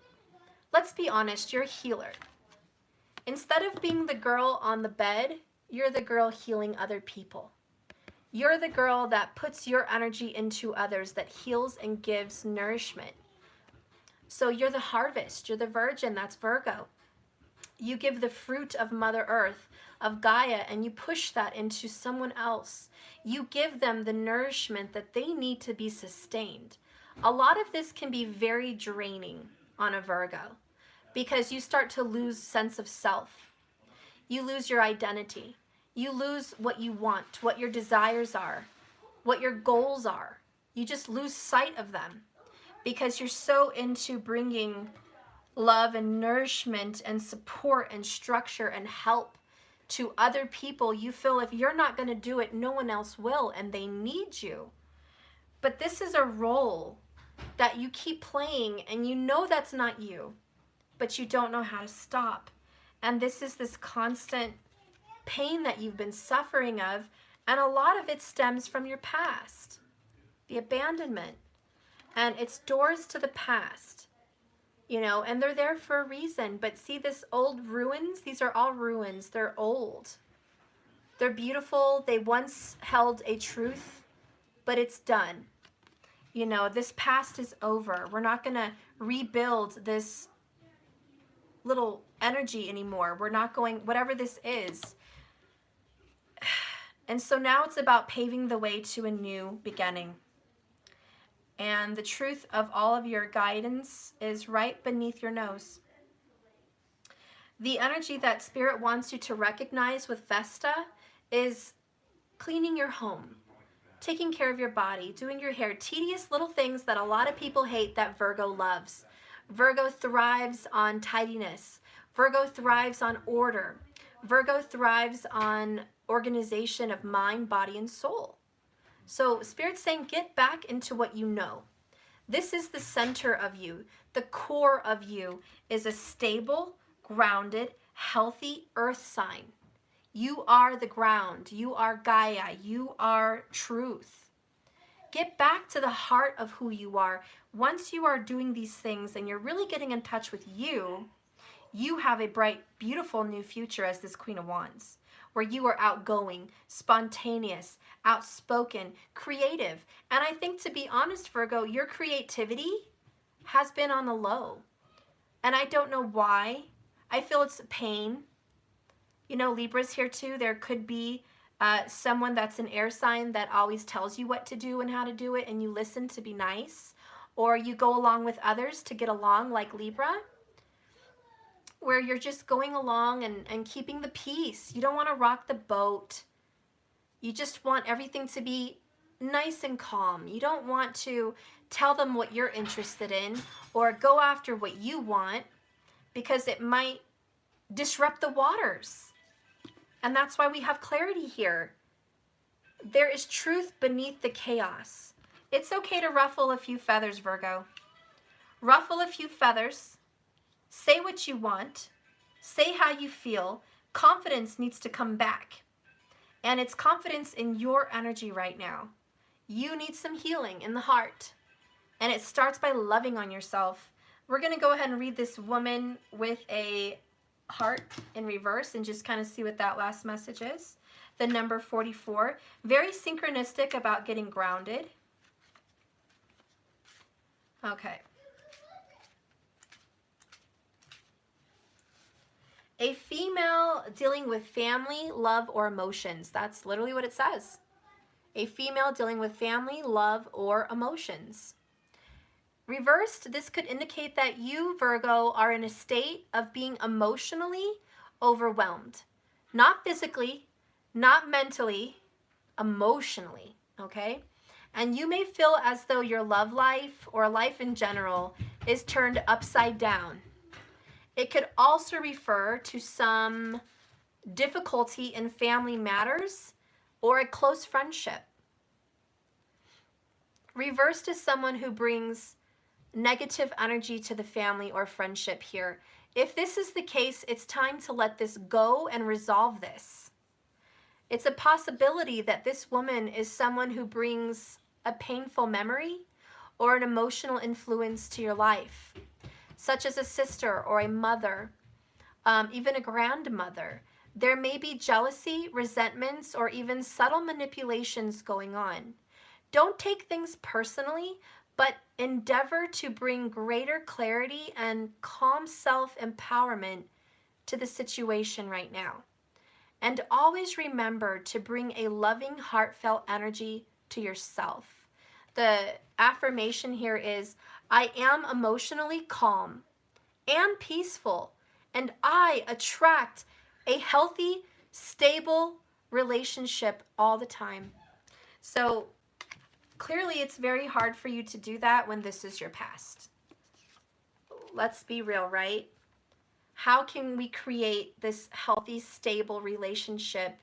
let's be honest, you're a healer. Instead of being the girl on the bed, you're the girl healing other people. You're the girl that puts your energy into others, that heals and gives nourishment. So you're the harvest, you're the virgin, that's Virgo. You give the fruit of Mother Earth, of Gaia, and you push that into someone else. You give them the nourishment that they need to be sustained. A lot of this can be very draining on a Virgo. because you start to lose sense of self. You lose your identity. You lose what you want, what your desires are, what your goals are. You just lose sight of them because you're so into bringing love and nourishment and support and structure and help to other people. You feel if you're not going to do it, no one else will, and they need you. But this is a role that you keep playing, and you know that's not you, but you don't know how to stop. And this is this constant pain that you've been suffering of, and a lot of it stems from your past, the abandonment, and it's doors to the past, you know, and they're there for a reason. But see this old ruins? These are all ruins. They're old. They're beautiful. They once held a truth, but it's done. You know, this past is over. We're not going to rebuild this little energy anymore. We're not going, whatever this is. And so now it's about paving the way to a new beginning. And the truth of all of your guidance is right beneath your nose. The energy that Spirit wants you to recognize with Vesta is cleaning your home, taking care of your body, doing your hair, tedious little things that a lot of people hate that Virgo loves. Virgo thrives on tidiness. Virgo thrives on order. Virgo thrives on organization of mind, body, and soul. So Spirit's saying, get back into what you know. This is the center of you. The core of you is a stable, grounded, healthy earth sign. You are the ground. You are Gaia. You are truth. Get back to the heart of who you are. Once you are doing these things and you're really getting in touch with you, you have a bright, beautiful new future as this Queen of Wands, where you are outgoing, spontaneous, outspoken, creative. And I think, to be honest, Virgo, your creativity has been on the low. And I don't know why. I feel it's pain. You know, Libra's here too. There could be someone that's an air sign that always tells you what to do and how to do it, and you listen to be nice. Or you go along with others to get along, like Libra, where you're just going along and keeping the peace. You don't want to rock the boat. You just want everything to be nice and calm. You don't want to tell them what you're interested in or go after what you want, because it might disrupt the waters. And that's why we have clarity here. There is truth beneath the chaos. It's okay to ruffle a few feathers, Virgo. Ruffle a few feathers. Say what you want. Say how you feel. Confidence needs to come back. And it's confidence in your energy right now. You need some healing in the heart. And it starts by loving on yourself. We're going to go ahead and read this woman with a heart in reverse and just kind of see what that last message is. The number 44. Very synchronistic about getting grounded. Okay. A female dealing with family, love, or emotions. That's literally what it says. A female dealing with family, love, or emotions. Reversed, this could indicate that you, Virgo, are in a state of being emotionally overwhelmed. Not physically, not mentally, emotionally, okay? And you may feel as though your love life or life in general is turned upside down. It could also refer to some difficulty in family matters or a close friendship. Reversed is someone who brings negative energy to the family or friendship here. If this is the case, it's time to let this go and resolve this. It's a possibility that this woman is someone who brings a painful memory or an emotional influence to your life, such as a sister or a mother, even a grandmother. There may be jealousy, resentments, or even subtle manipulations going on. Don't take things personally, but endeavor to bring greater clarity and calm self-empowerment to the situation right now. And always remember to bring a loving, heartfelt energy to yourself. The affirmation here is, I am emotionally calm and peaceful. And I attract a healthy, stable relationship all the time. So clearly it's very hard for you to do that when this is your past. Let's be real, right? How can we create this healthy, stable relationship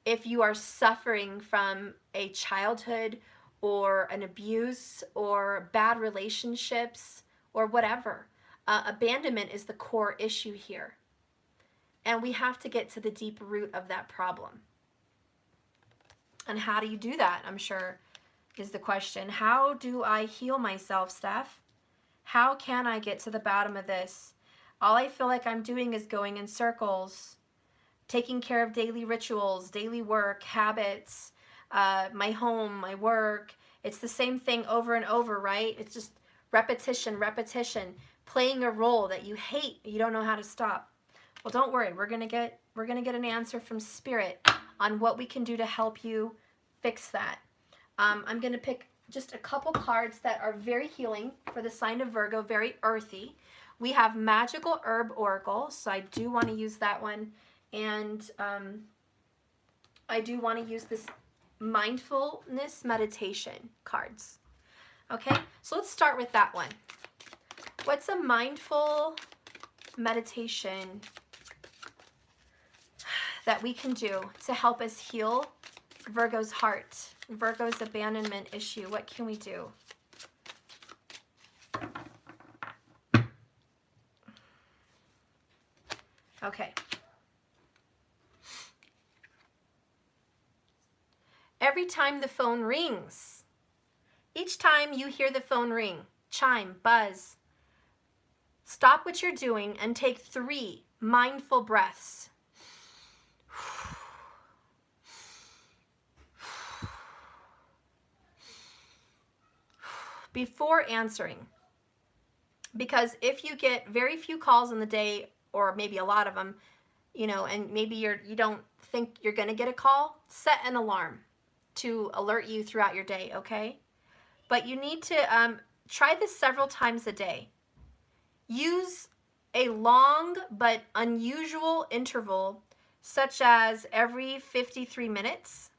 if you are suffering from a childhood or an abuse or bad relationships or whatever? Abandonment is the core issue here. And we have to get to the deep root of that problem. And how do you do that, I'm sure, is the question. How do I heal myself, Steph? How can I get to the bottom of this? All I feel like I'm doing is going in circles, taking care of daily rituals, daily work, habits, my home, my work. It's the same thing over and over, right? It's just repetition, repetition, playing a role that you hate, you don't know how to stop. Well, don't worry. We're gonna get an answer from Spirit on what we can do to help you fix that. I'm gonna pick just a couple cards that are very healing for the sign of Virgo, very earthy. We have Magical Herb Oracle, so I do want to use that one. And I do want to use this Mindfulness Meditation cards. Okay, so let's start with that one. What's a mindful meditation that we can do to help us heal Virgo's heart, Virgo's abandonment issue? What can we do? Okay. Every time the phone rings, each time you hear the phone ring, chime, buzz, stop what you're doing and take 3 mindful breaths. Before answering. Because if you get very few calls in the day, or maybe a lot of them, you know, and maybe you don't think you're going to get a call, set an alarm to alert you throughout your day, okay? But you need to try this several times a day. Use a long but unusual interval, such as every 53 minutes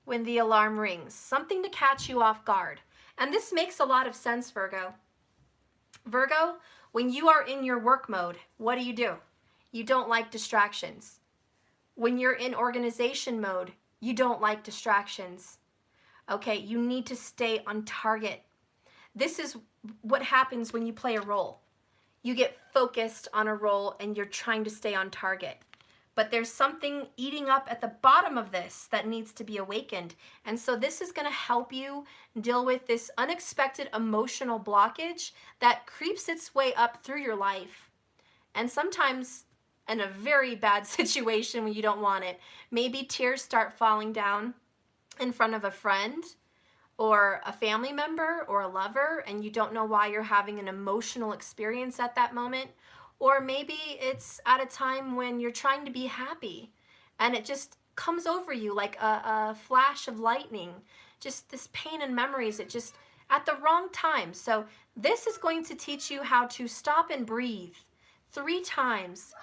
when the alarm rings, something to catch you off guard. And this makes a lot of sense, Virgo. Virgo, when you are in your work mode, what do? You don't like distractions. When you're in organization mode, you don't like distractions. Okay, you need to stay on target. This is what happens when you play a role. You get focused on a role and you're trying to stay on target. But there's something eating up at the bottom of this that needs to be awakened. And so this is going to help you deal with this unexpected emotional blockage that creeps its way up through your life. And sometimes in a very bad situation when you don't want it. Maybe tears start falling down in front of a friend or a family member or a lover, and you don't know why you're having an emotional experience at that moment. Or maybe it's at a time when you're trying to be happy and it just comes over you like a flash of lightning. Just this pain and memories, it just at the wrong time. So this is going to teach you how to stop and breathe 3 times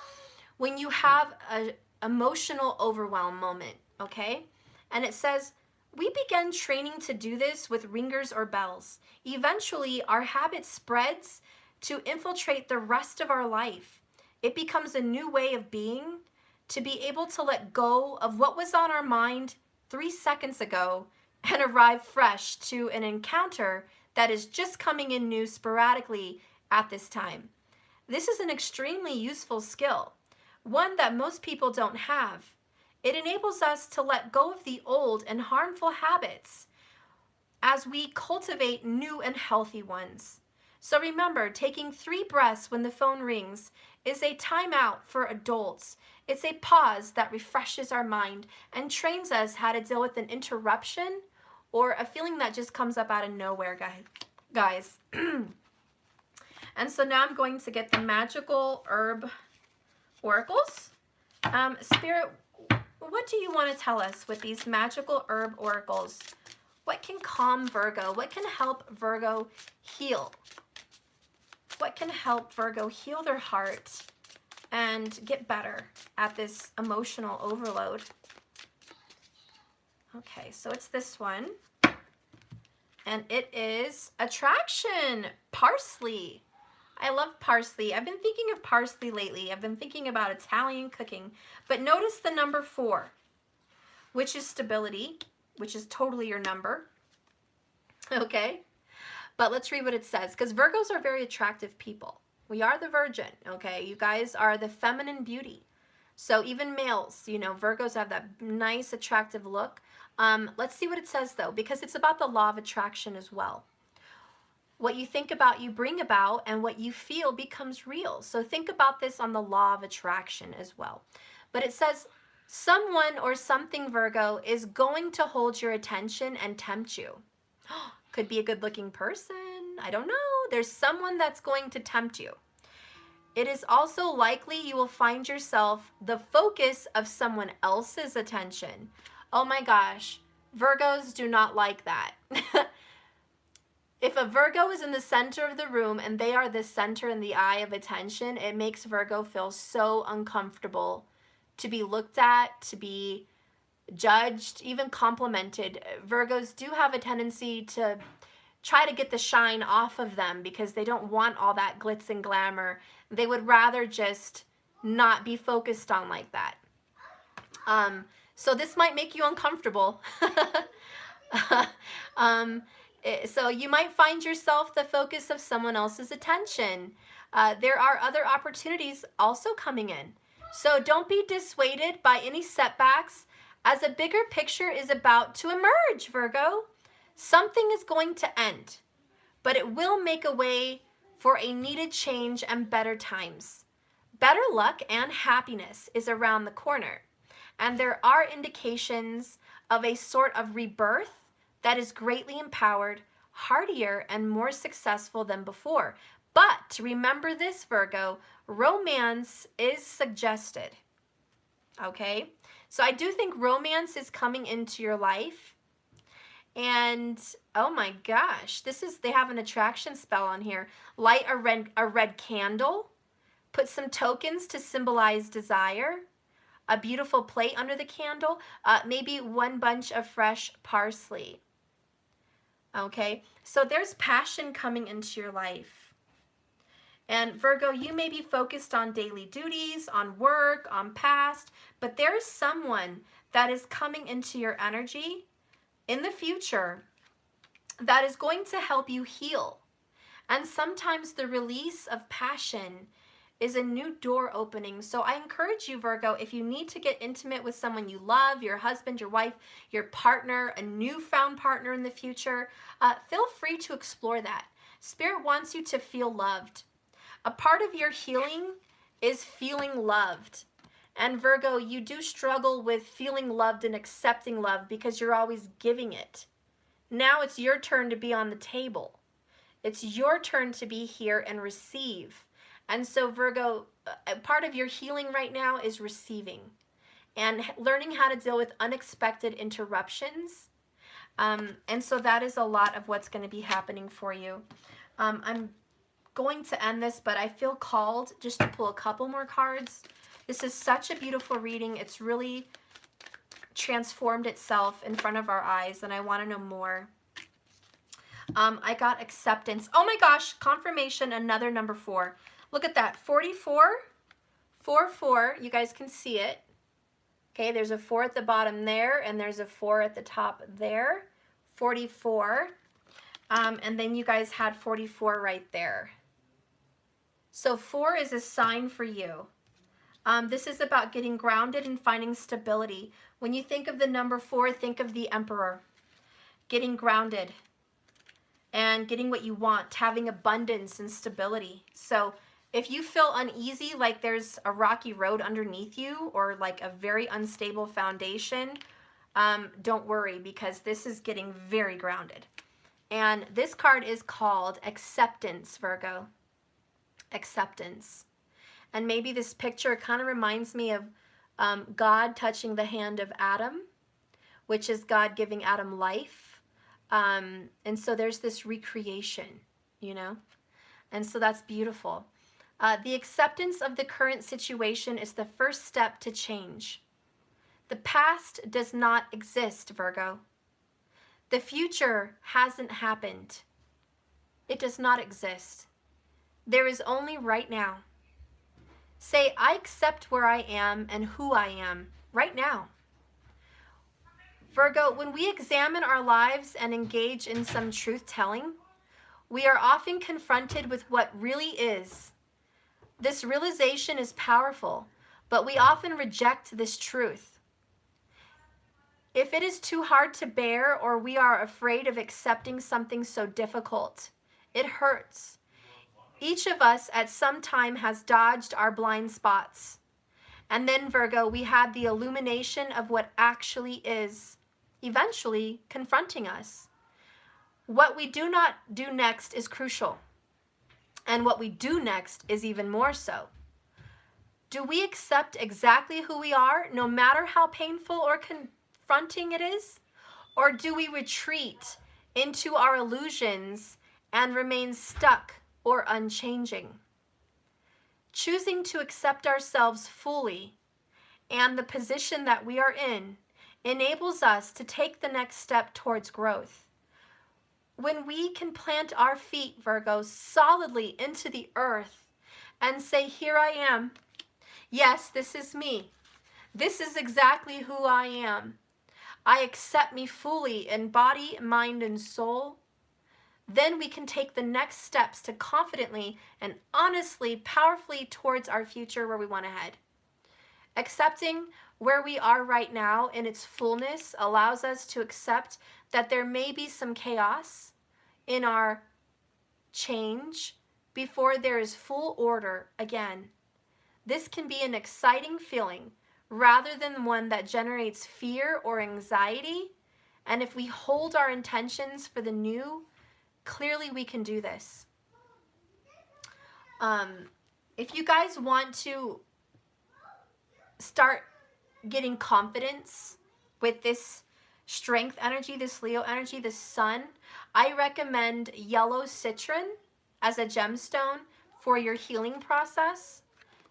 when you have an emotional overwhelm moment, okay? And it says, we begin training to do this with ringers or bells. Eventually, our habit spreads to infiltrate the rest of our life. It becomes a new way of being, to be able to let go of what was on our mind 3 seconds ago and arrive fresh to an encounter that is just coming in new sporadically at this time. This is an extremely useful skill, one that most people don't have. It enables us to let go of the old and harmful habits as we cultivate new and healthy ones. So remember, taking 3 breaths when the phone rings is a timeout for adults. It's a pause that refreshes our mind and trains us how to deal with an interruption or a feeling that just comes up out of nowhere, guys. And so now I'm going to get the Magical Herb Oracles. Spirit, what do you want to tell us with these Magical Herb Oracles? What can calm Virgo? What can help Virgo heal? what can help Virgo heal their heart and get better at this emotional overload. Okay, so it's this one. And it is attraction, parsley. I love parsley. I've been thinking of parsley lately. I've been thinking about Italian cooking. But notice the number 4, which is stability, which is totally your number. Okay? But let's read what it says, because Virgos are very attractive people. We are the virgin, okay? You guys are the feminine beauty. So even males, you know, Virgos have that nice, attractive look. Let's see what it says, though, because it's about the law of attraction as well. What you think about, you bring about, and what you feel becomes real. So think about this on the law of attraction as well. But it says, someone or something, Virgo, is going to hold your attention and tempt you. Could be a good-looking person. I don't know. There's someone that's going to tempt you. It is also likely you will find yourself the focus of someone else's attention. Oh my gosh, Virgos do not like that. If a Virgo is in the center of the room and they are the center and the eye of attention, it makes Virgo feel so uncomfortable to be looked at, to be judged, even complimented. Virgos do have a tendency to try to get the shine off of them because they don't want all that glitz and glamour. They would rather just not be focused on like that. So this might make you uncomfortable. So you might find yourself the focus of someone else's attention. There are other opportunities also coming in. So don't be dissuaded by any setbacks, as a bigger picture is about to emerge, Virgo. Something is going to end, but it will make a way for a needed change and better times. Better luck and happiness is around the corner, and there are indications of a sort of rebirth that is greatly empowered, hardier, and more successful than before. But remember this, Virgo, romance is suggested. Okay? So I do think romance is coming into your life. And oh my gosh, they have an attraction spell on here. Light a red candle. Put some tokens to symbolize desire. A beautiful plate under the candle. Maybe one bunch of fresh parsley. Okay, so there's passion coming into your life. And Virgo, you may be focused on daily duties, on work, on past, but there's someone that is coming into your energy in the future that is going to help you heal. And sometimes the release of passion is a new door opening. So I encourage you, Virgo, if you need to get intimate with someone you love, your husband, your wife, your partner, a newfound partner in the future, feel free to explore that. Spirit wants you to feel loved. A part of your healing is feeling loved. And Virgo, you do struggle with feeling loved and accepting love because you're always giving it. Now it's your turn to be on the table. It's your turn to be here and receive. And so Virgo, a part of your healing right now is receiving and learning how to deal with unexpected interruptions. And so that is a lot of what's going to be happening for you. I'm going to end this, but I feel called just to pull a couple more cards. This is such a beautiful reading. It's really transformed itself in front of our eyes, and I want to know more. I got acceptance. Oh my gosh, confirmation, another number 4. Look at that, 44, 4, 4. You guys can see it. Okay, there's a 4 at the bottom there, and there's a 4 at the top there. 44. And then you guys had 44 right there. So 4 is a sign for you. This is about getting grounded and finding stability. When you think of the number 4, think of the Emperor. Getting grounded and getting what you want, having abundance and stability. So if you feel uneasy, like there's a rocky road underneath you or like a very unstable foundation, don't worry, because this is getting very grounded. And this card is called Acceptance, Virgo. Acceptance. And maybe this picture kind of reminds me of God touching the hand of Adam, which is God giving Adam life. And so there's this recreation, you know. And so that's beautiful. The acceptance of the current situation is the first step to change. The past does not exist, Virgo. The future hasn't happened. It does not exist. There is only right now. Say, I accept where I am and who I am right now. Virgo, when we examine our lives and engage in some truth-telling, we are often confronted with what really is. This realization is powerful, but we often reject this truth. If it is too hard to bear or we are afraid of accepting something so difficult, it hurts. Each of us at some time has dodged our blind spots. And then, Virgo, we had the illumination of what actually is, eventually confronting us. What we do not do next is crucial. And what we do next is even more so. Do we accept exactly who we are, no matter how painful or confronting it is? Or do we retreat into our illusions and remain stuck or unchanging? Choosing to accept ourselves fully and the position that we are in enables us to take the next step towards growth. When we can plant our feet, Virgo, solidly into the earth and say, here I am. Yes, this is me. This is exactly who I am. I accept me fully in body, mind, and soul. Then we can take the next steps to confidently and honestly, powerfully towards our future where we want to head. Accepting where we are right now in its fullness allows us to accept that there may be some chaos in our change before there is full order again. This can be an exciting feeling rather than one that generates fear or anxiety. And if we hold our intentions for the new, clearly we can do this. If you guys want to start getting confidence with this strength energy, this Leo energy, this sun, I recommend yellow citron as a gemstone for your healing process.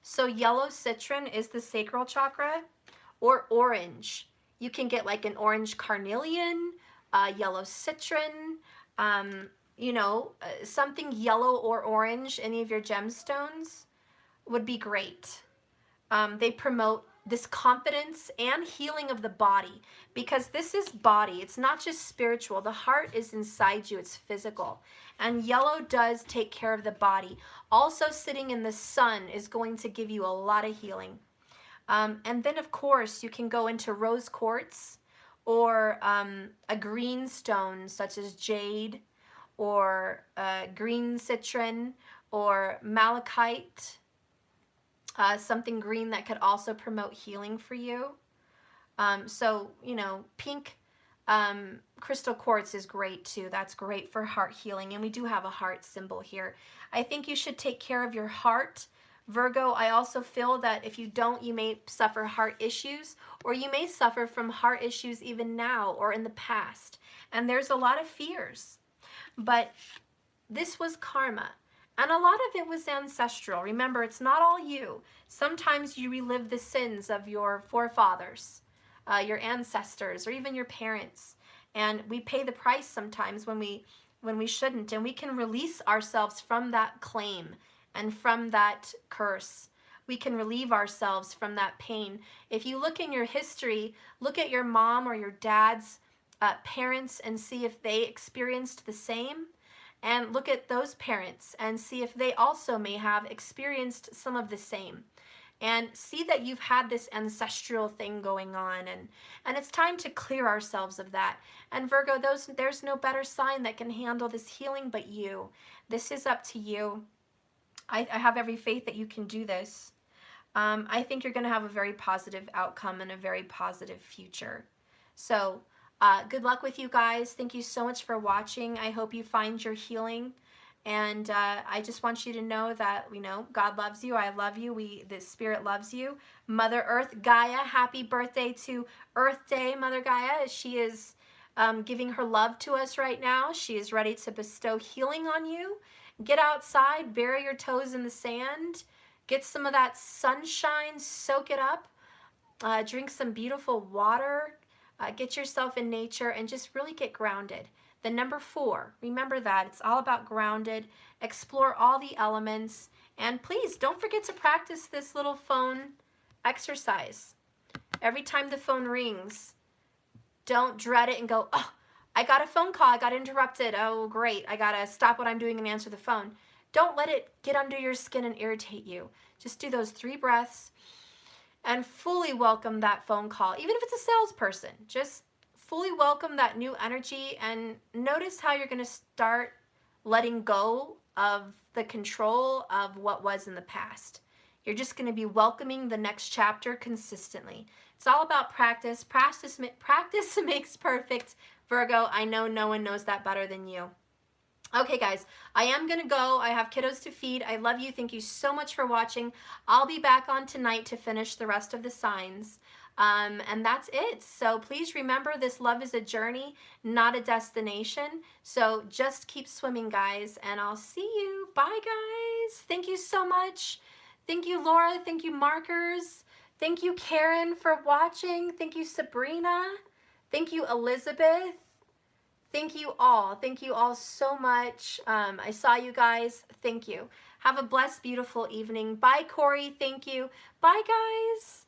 So yellow citron is the sacral chakra, or orange. You can get like an orange carnelian, yellow citron, something yellow or orange, any of your gemstones would be great. They promote this confidence and healing of the body, because this is body. It's not just spiritual. The heart is inside you. It's physical. And yellow does take care of the body. Also, sitting in the sun is going to give you a lot of healing. And then, of course, you can go into rose quartz or a green stone such as jade or green citron or malachite. Something green that could also promote healing for you. Pink crystal quartz is great too. That's great for heart healing. And we do have a heart symbol here. I think you should take care of your heart, Virgo. I also feel that if you don't, you may suffer heart issues, or you may suffer from heart issues even now or in the past. And there's a lot of fears. But this was karma. And a lot of it was ancestral. Remember, it's not all you. Sometimes you relive the sins of your forefathers, your ancestors, or even your parents. And we pay the price sometimes when we shouldn't. And we can release ourselves from that claim and from that curse. We can relieve ourselves from that pain. If you look in your history, look at your mom or your dad's parents and see if they experienced the same. And look at those parents and see if they also may have experienced some of the same. And see that you've had this ancestral thing going on. And it's time to clear ourselves of that. And Virgo, there's no better sign that can handle this healing but you. This is up to you. I have every faith that you can do this. I think you're going to have a very positive outcome and a very positive future. So good luck with you guys. Thank you so much for watching. I hope you find your healing. And I just want you to know that, God loves you. I love you. The Spirit loves you. Mother Earth, Gaia, happy birthday to Earth Day, Mother Gaia. She is giving her love to us right now. She is ready to bestow healing on you Get outside, bury your toes in the sand, get some of that sunshine, soak it up, drink some beautiful water, get yourself in nature, and just really get grounded. The number 4, remember that, it's all about grounded. Explore all the elements, and please don't forget to practice this little phone exercise. Every time the phone rings, don't dread it and go, oh, I got a phone call, I got interrupted, oh great, I gotta stop what I'm doing and answer the phone. Don't let it get under your skin and irritate you. Just do those 3 breaths and fully welcome that phone call. Even if it's a salesperson, just fully welcome that new energy and notice how you're gonna start letting go of the control of what was in the past. You're just gonna be welcoming the next chapter consistently. It's all about practice. Practice makes perfect, Virgo. I know no one knows that better than you. Okay, guys, I am going to go. I have kiddos to feed. I love you. Thank you so much for watching. I'll be back on tonight to finish the rest of the signs. And that's it. So please remember, this love is a journey, not a destination. So just keep swimming, guys, and I'll see you. Bye, guys. Thank you so much. Thank you, Laura. Thank you, Markers. Thank you, Karen, for watching. Thank you, Sabrina. Thank you, Elizabeth. Thank you all. Thank you all so much. I saw you guys. Thank you. Have a blessed, beautiful evening. Bye, Corey. Thank you. Bye, guys.